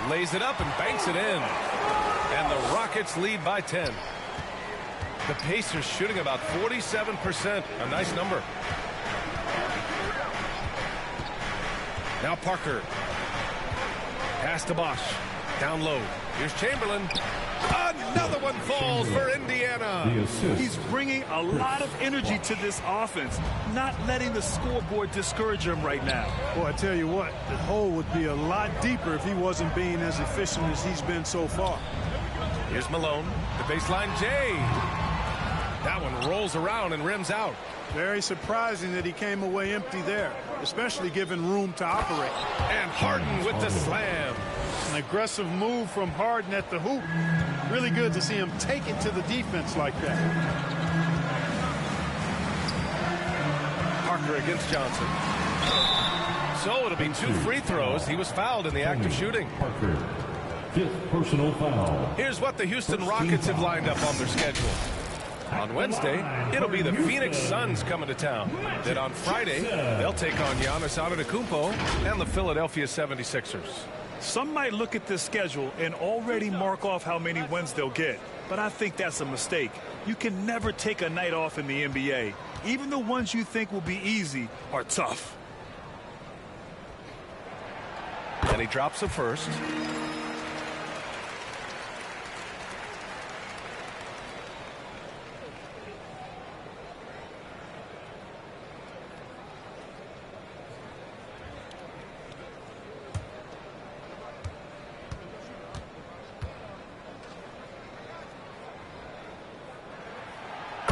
Lays it up and banks it in. And the Rockets lead by 10. The Pacers shooting about 47%. A nice number. Now Parker. Pass to Bosch. Down low. Here's Chamberlain. Another one falls for Indiana. He's bringing a lot of energy to this offense, not letting the scoreboard discourage him right now. Boy, I tell you what, the hole would be a lot deeper if he wasn't being as efficient as he's been so far. Here's Malone, the baseline J. That one rolls around and rims out. Very surprising that he came away empty there, especially given room to operate. And Harden with the slam. An aggressive move from Harden at the hoop. Really good to see him take it to the defense like that. Parker against Johnson. So it'll be 2 free throws. He was fouled in the act of shooting. Parker, 5th personal foul. Here's what the Houston Rockets have lined up on their schedule. On Wednesday, it'll be the Phoenix Suns coming to town. Then on Friday, they'll take on Giannis Antetokounmpo and the Philadelphia 76ers. Some might look at this schedule and already mark off how many wins they'll get. But I think that's a mistake. You can never take a night off in the NBA. Even the ones you think will be easy are tough. And he drops the first.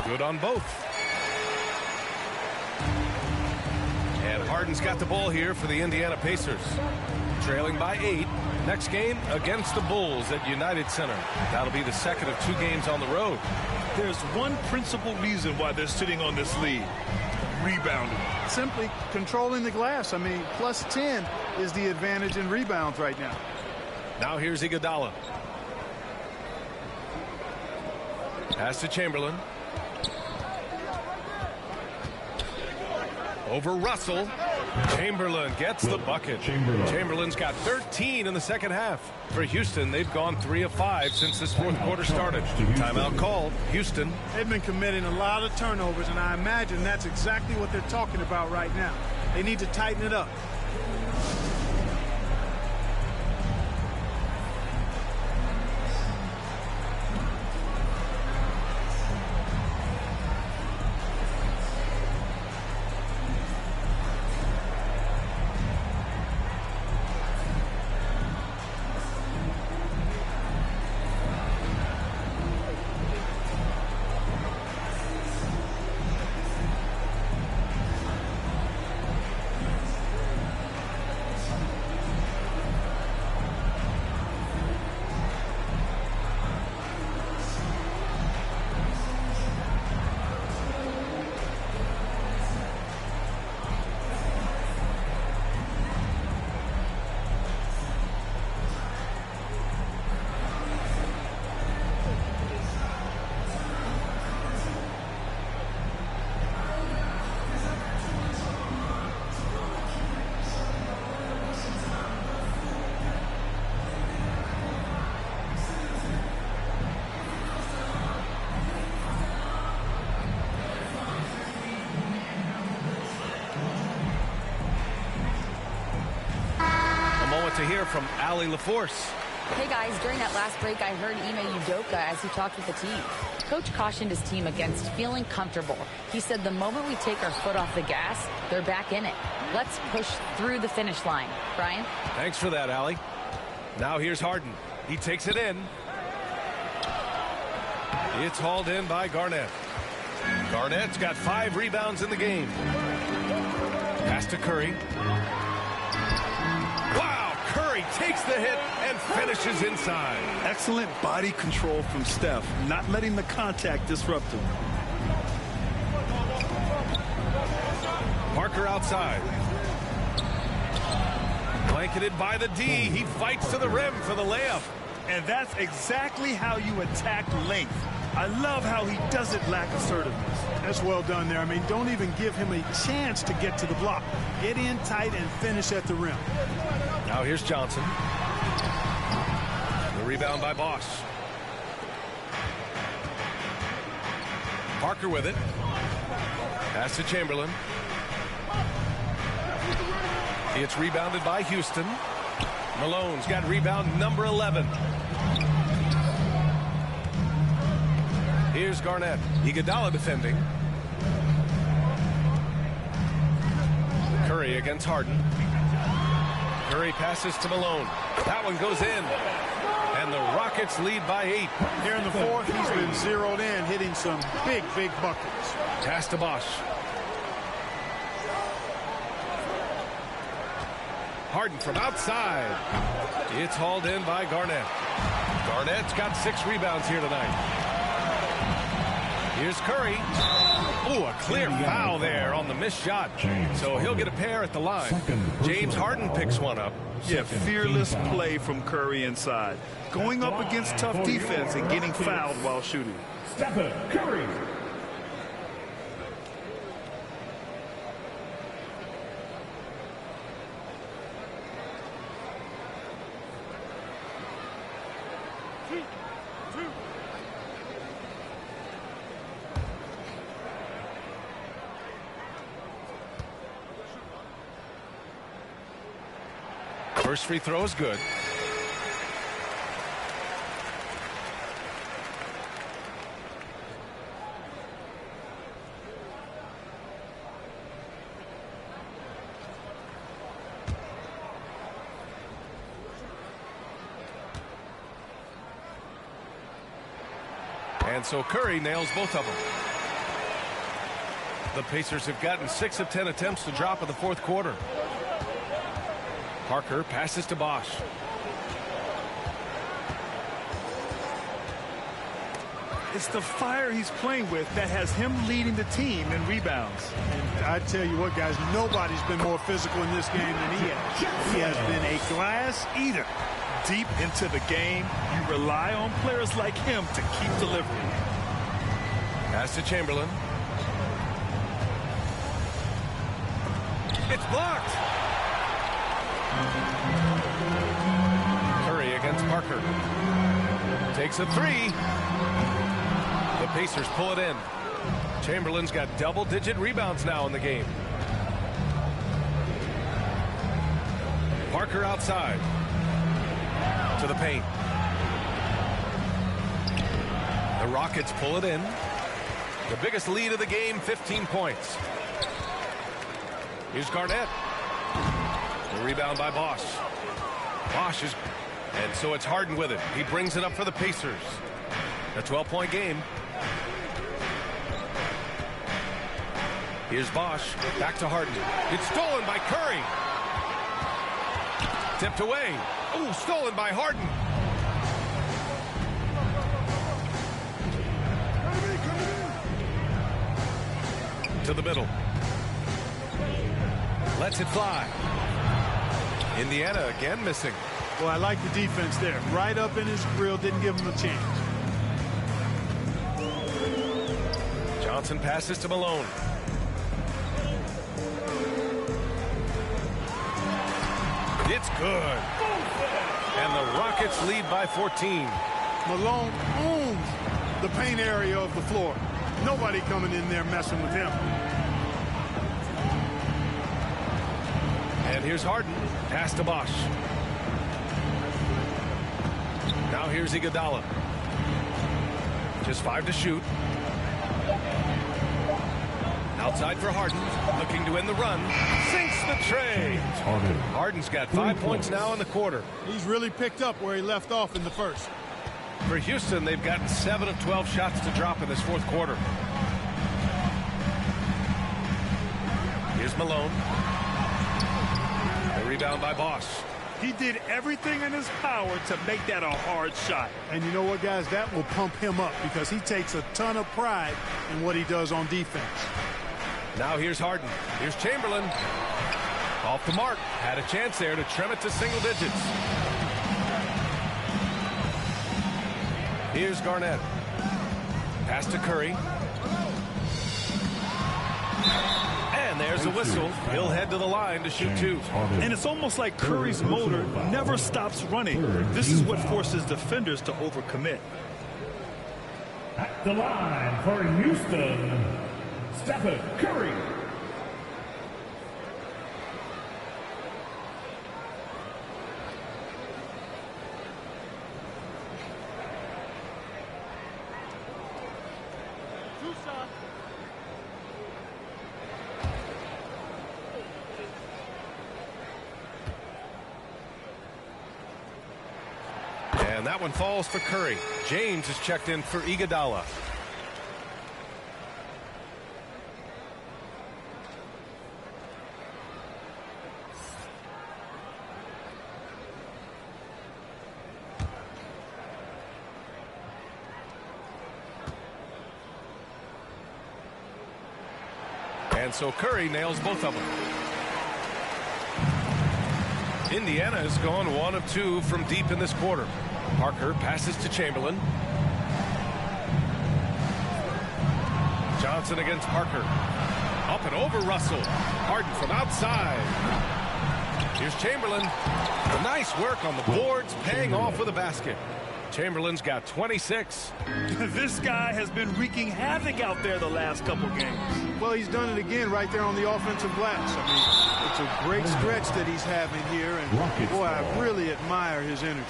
Good on both. And Harden's got the ball here for the Indiana Pacers. Trailing by 8. Next game against the Bulls at United Center. That'll be the second of 2 games on the road. There's one principal reason why they're sitting on this lead. Rebounding. Simply controlling the glass. I mean, plus 10 is the advantage in rebounds right now. Now here's Iguodala. Pass to Chamberlain. Over Russell. Chamberlain gets the bucket. Chamberlain's got 13 in the second half. For Houston, they've gone 3 of 5 since this fourth quarter started. Timeout called. Houston. They've been committing a lot of turnovers, and I imagine that's exactly what they're talking about right now. They need to tighten it up. To hear from Allie LaForce. Hey guys, during that last break, I heard Ime Udoka as he talked with the team. Coach cautioned his team against feeling comfortable. He said the moment we take our foot off the gas, they're back in it. Let's push through the finish line. Brian? Thanks for that, Allie. Now here's Harden. He takes it in. It's hauled in by Garnett. Garnett's got 5 rebounds in the game. Pass to Curry. Wow! Curry takes the hit and finishes inside. Excellent body control from Steph, not letting the contact disrupt him. Parker outside. Blanketed by the D. He fights to the rim for the layup. And that's exactly how you attack length. I love how he doesn't lack assertiveness. That's well done there. I mean, don't even give him a chance to get to the block. Get in tight and finish at the rim. Now here's Johnson. The rebound by Bosch. Parker with it. Pass to Chamberlain. It's rebounded by Houston. Malone's got rebound number 11. Here's Garnett. Iguodala defending. Curry against Harden. Curry passes to Malone. That one goes in. And the Rockets lead by 8. Here in the fourth, he's been zeroed in, hitting some big buckets. Pass to Bosch. Harden from outside. It's hauled in by Garnett. Garnett's got 6 rebounds here tonight. Here's Curry. Ooh, a clear foul there on the missed shot. So he'll get a pair at the line. James Harden picks one up. Yeah, fearless play from Curry inside. Going up against tough defense and getting fouled while shooting. Stephen Curry. First free throw is good. And so Curry nails both of them. The Pacers have gotten 6 of 10 attempts to drop in the fourth quarter. Parker passes to Bosch. It's the fire he's playing with that has him leading the team in rebounds. And I tell you what, guys, nobody's been more physical in this game than he has. He has been a glass eater. Deep into the game, you rely on players like him to keep delivering. Pass to Chamberlain. It's blocked. Curry against Parker. Takes a 3. The Pacers pull it in. Chamberlain's got double-digit rebounds now in the game. Parker outside. To the paint. The Rockets pull it in. The biggest lead of the game, 15 points. Here's Garnett. The rebound by Bosch. Bosch is... And so it's Harden with it. He brings it up for the Pacers. A 12-point game. Here's Bosch. Back to Harden. It's stolen by Curry. Tipped away. Ooh, stolen by Harden. To the middle. Lets it fly. Indiana again missing. Well, I like the defense there. Right up in his grill, didn't give him a chance. Johnson passes to Malone. It's good. And the Rockets lead by 14. Malone owns the paint area of the floor. Nobody coming in there messing with him. And here's Harden. Pass to Bosch. Now here's Iguodala. Just 5 to shoot. Outside for Harden. Looking to end the run. Sinks the tray. Harden's got 5 points now in the quarter. He's really picked up where he left off in the first. For Houston, they've gotten 7 of 12 shots to drop in this fourth quarter. Here's Malone. The rebound by Bosch. He did everything in his power to make that a hard shot. And you know what, guys? That will pump him up because he takes a ton of pride in what he does on defense. Now here's Harden. Here's Chamberlain. Off the mark. Had a chance there to trim it to single digits. Here's Garnett. Pass to Curry. And there's a whistle. He'll head to the line to shoot 2. And it's almost like Curry's motor never stops running. This is what forces defenders to overcommit. At the line for Houston, Stephen Curry. And that one falls for Curry. James is checked in for Iguodala. And so Curry nails both of them. Indiana has gone 1 of 2 from deep in this quarter. Parker passes to Chamberlain. Johnson against Parker. Up and over Russell. Harden from outside. Here's Chamberlain. Nice work on the boards, paying off with a basket. Chamberlain's got 26. This guy has been wreaking havoc out there the last couple games. Well, he's done it again right there on the offensive glass. I mean, it's a great stretch that he's having here, and boy, I really admire his energy.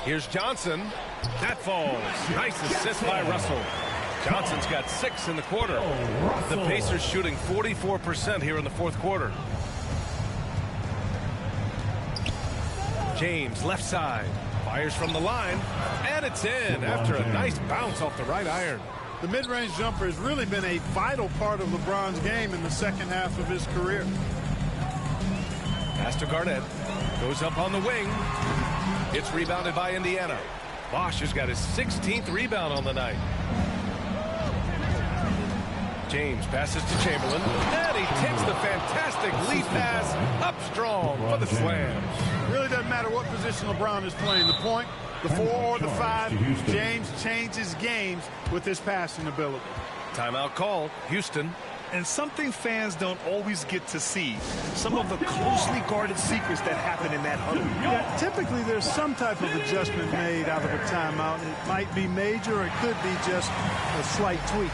Here's Johnson. That falls. Nice assist by Russell. Johnson's got 6 in the quarter. The Pacers shooting 44% here in the fourth quarter. James, left side. Fires from the line. And it's in after a nice bounce off the right iron. The mid-range jumper has really been a vital part of LeBron's game in the second half of his career. Pass to Garnett. Goes up on the wing. It's rebounded by Indiana. Bosch has got his 16th rebound on the night. James passes to Chamberlain. And he takes the fantastic lead pass up strong for the slam. Really doesn't matter what position LeBron is playing. The point, the 4 or the 5. James changes games with his passing ability. Timeout called. Houston. And something fans don't always get to see, some of the closely guarded secrets that happen in that huddle. Yeah, typically there's some type of adjustment made out of a timeout. It might be major or it could be just a slight tweak.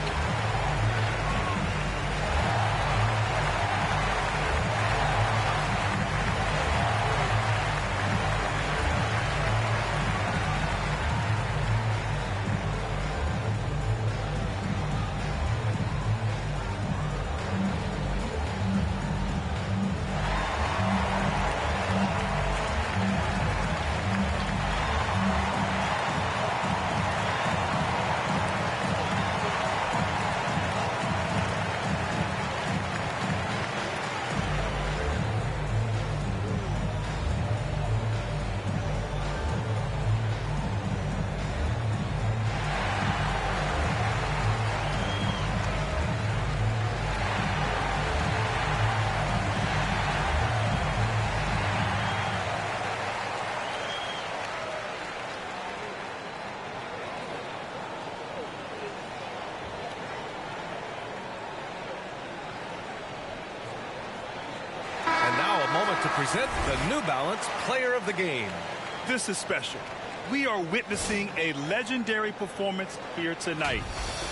To present the New Balance Player of the Game. This is special. We are witnessing a legendary performance here tonight.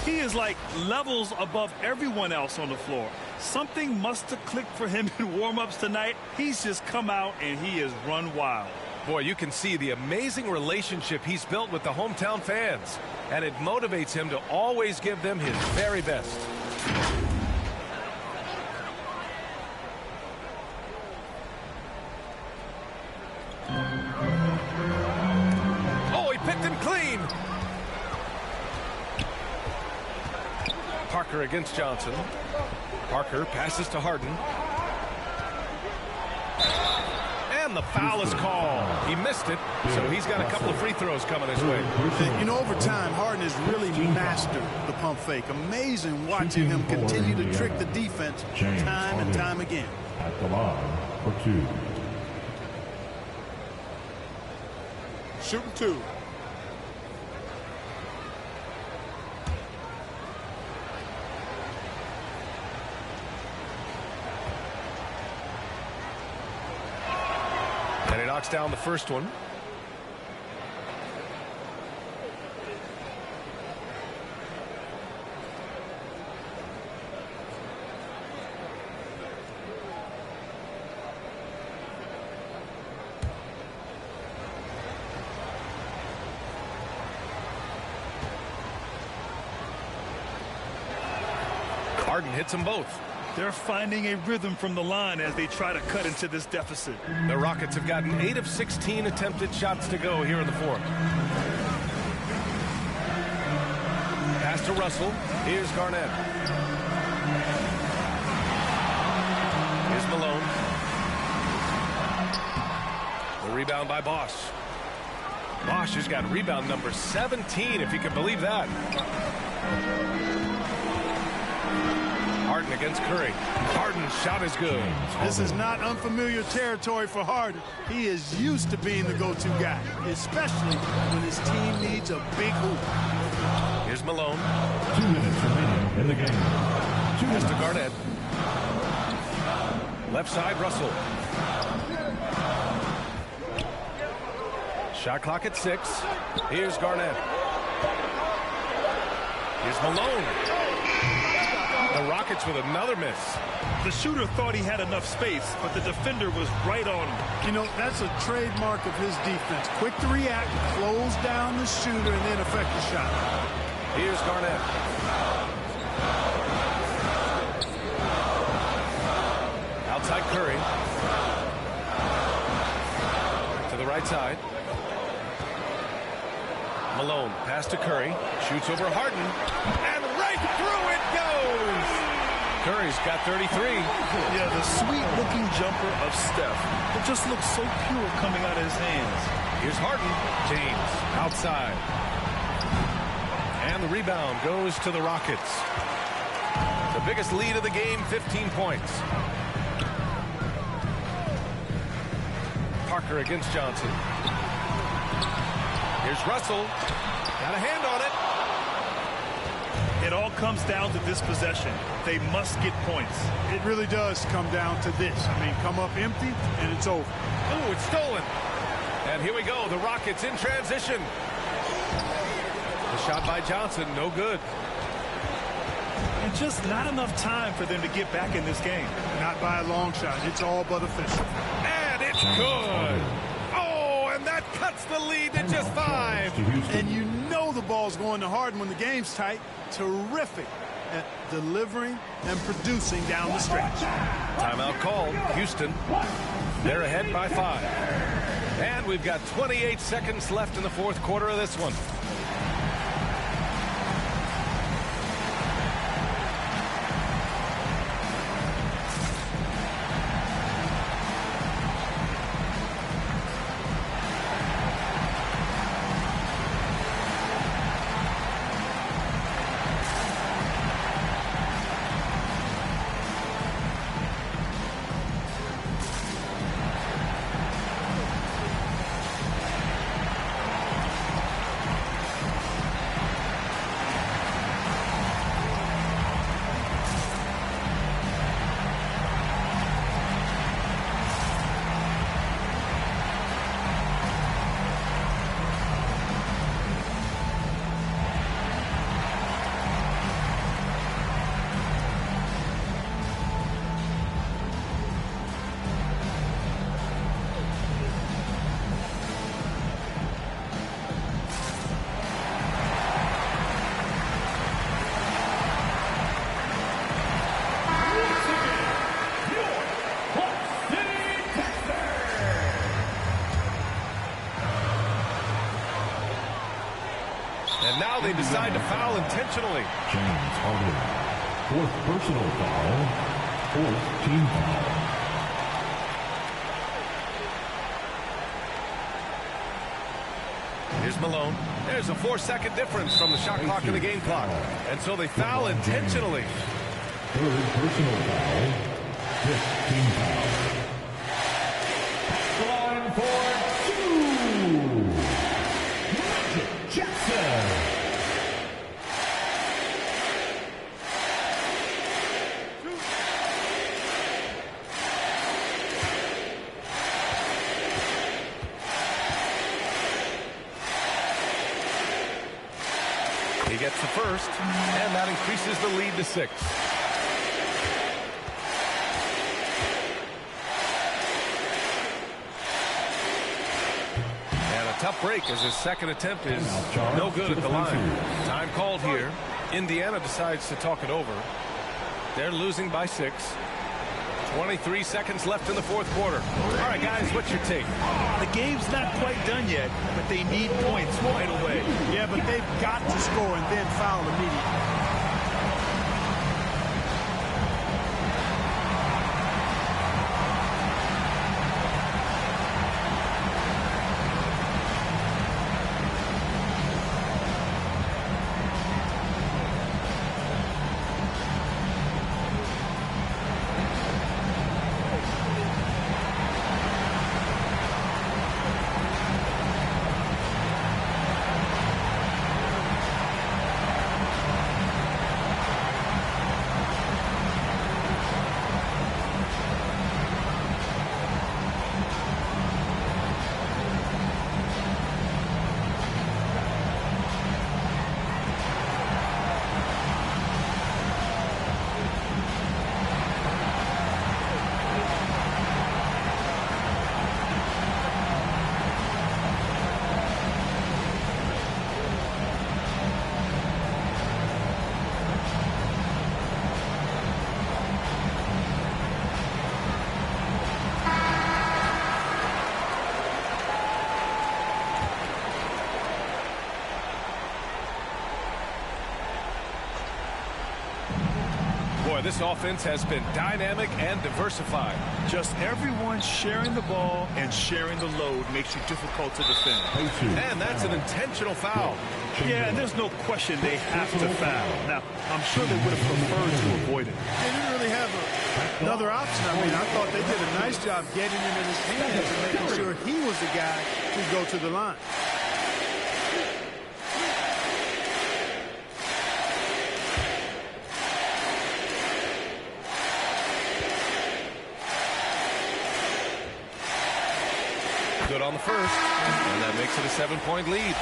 He is like levels above everyone else on the floor. Something must have clicked for him in warm-ups tonight. He's just come out and he has run wild. Boy, you can see the amazing relationship he's built with the hometown fans, and it motivates him to always give them his very best. Oh, he picked him clean. Parker against Johnson. Parker passes to Harden. And the foul is called. He missed it, so he's got a couple of free throws coming his way. You know, over time, Harden has really mastered the pump fake. Amazing watching him continue to trick the defense time and time again. At the line for two. Shooting two. And he knocks down the first one. Harden hits them both. They're finding a rhythm from the line as they try to cut into this deficit. The Rockets have gotten 8 of 16 attempted shots to go here in the fourth. Pass to Russell. Here's Garnett. Here's Malone. The rebound by Bosch. Bosch has got rebound number 17, if you can believe that. Harden against Curry. Harden's shot is good. This is not unfamiliar territory for Harden. He is used to being the go-to guy, especially when his team needs a big hoop. Here's Malone. 2 minutes remaining in the game. Here's to Garnett. Left side, Russell. Shot clock at 6. Here's Garnett. Here's Malone. The Rockets with another miss. The shooter thought he had enough space, but the defender was right on him. You know, that's a trademark of his defense. Quick to react, close down the shooter, and then affect the shot. Here's Garnett. Outside Curry. To the right side. Malone, pass to Curry, shoots over Harden, and right through it goes! Curry's got 33. Yeah, the sweet-looking jumper of Steph. It just looks so pure coming out of his hands. Here's Harden. James, outside. And the rebound goes to the Rockets. The biggest lead of the game, 15 points. Parker against Johnson. Here's Russell. Got a hand on it. It all comes down to this possession. They must get points. It really does come down to this. I mean, come up empty, and it's over. Oh, it's stolen. And here we go. The Rockets in transition. The shot by Johnson, no good. And just not enough time for them to get back in this game. Not by a long shot. It's all but official. And it's good. That cuts the lead to just 5. And you know the ball's going to Harden when the game's tight. Terrific at delivering and producing down the stretch. Timeout called. Houston. They're ahead by 5. And we've got 28 seconds left in the fourth quarter of this one. And now they decide to foul intentionally. James Harden. 4th personal foul. 4th team foul. Here's Malone. There's a 4-second difference from the shot clock and the game clock. And so they foul intentionally. 3rd personal foul. 5th team foul. Line for 2. Magic Jackson. He gets the first, and that increases the lead to 6. And a tough break as his second attempt is no good at the line. Time called here. Indiana decides to talk it over. They're losing by 6. 23 seconds left in the fourth quarter. All right, guys, what's your take? The game's not quite done yet, but they need points right away. Yeah, but they've got to score and then foul immediately. This offense has been dynamic and diversified. Just everyone sharing the ball and sharing the load makes you difficult to defend. And that's an intentional foul. Yeah, and there's no question they have to foul. Now, I'm sure they would have preferred to avoid it. They didn't really have another option. I mean, I thought they did a nice job getting him in his hands and making sure he was the guy to go to the line. Good on the first, and that makes it a 7-point lead.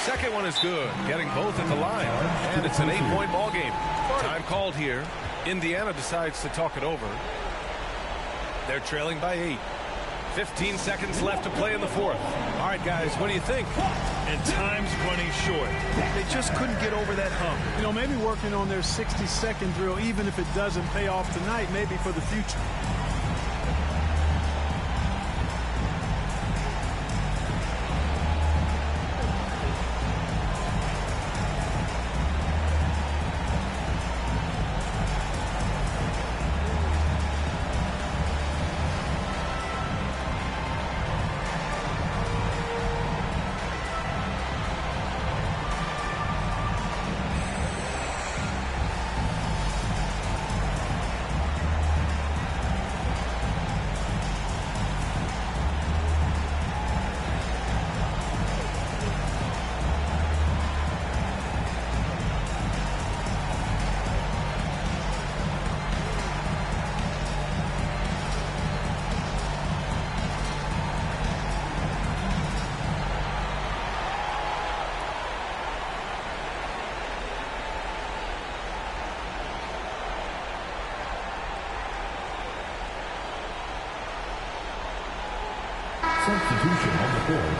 Second one is good, getting both at the line, and it's an 8-point ball game. Time called here. Indiana decides to talk it over. They're trailing by 8. 15 seconds left to play in the fourth. All right, guys, what do you think? And time's running short. They just couldn't get over that hump. You know, maybe working on their 60-second drill, even if it doesn't pay off tonight, maybe for the future. Substitution on the court.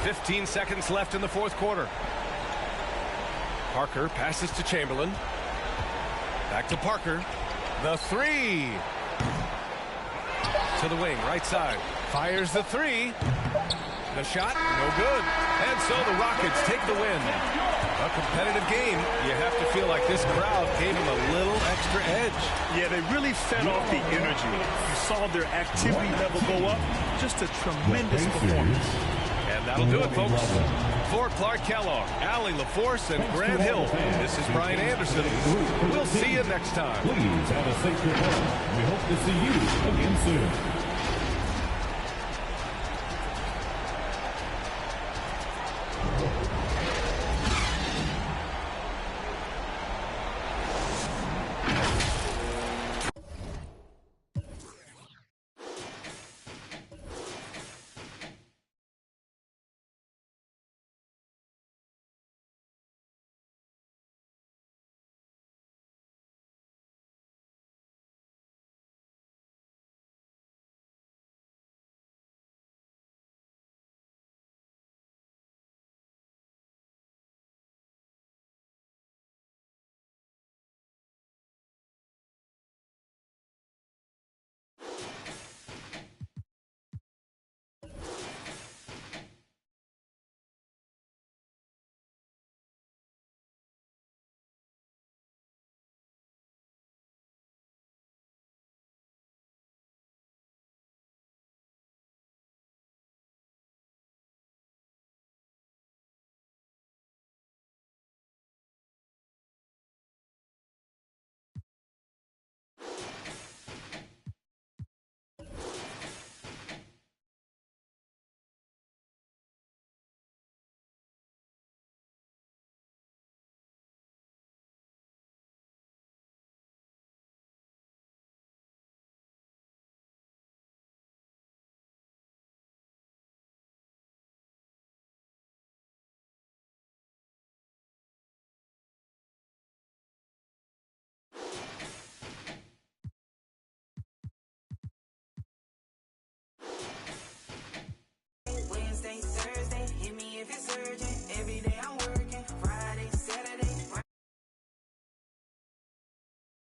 $15 seconds left in the fourth quarter. Parker passes to Chamberlain. Back to Parker. The three. To the wing, right side. Fires the three. The shot, no good. And so the Rockets take the win. A competitive game. You have to feel like this crowd gave them a little extra edge. Yeah, they really fed off the energy. You saw their activity level go up. Just a tremendous performance. And that'll do it, folks. For Clark Kellogg, Allie LaForce, and Grant Hill, this is Brian Anderson. We'll see you next time. Please have a safe return. We hope to see you again soon.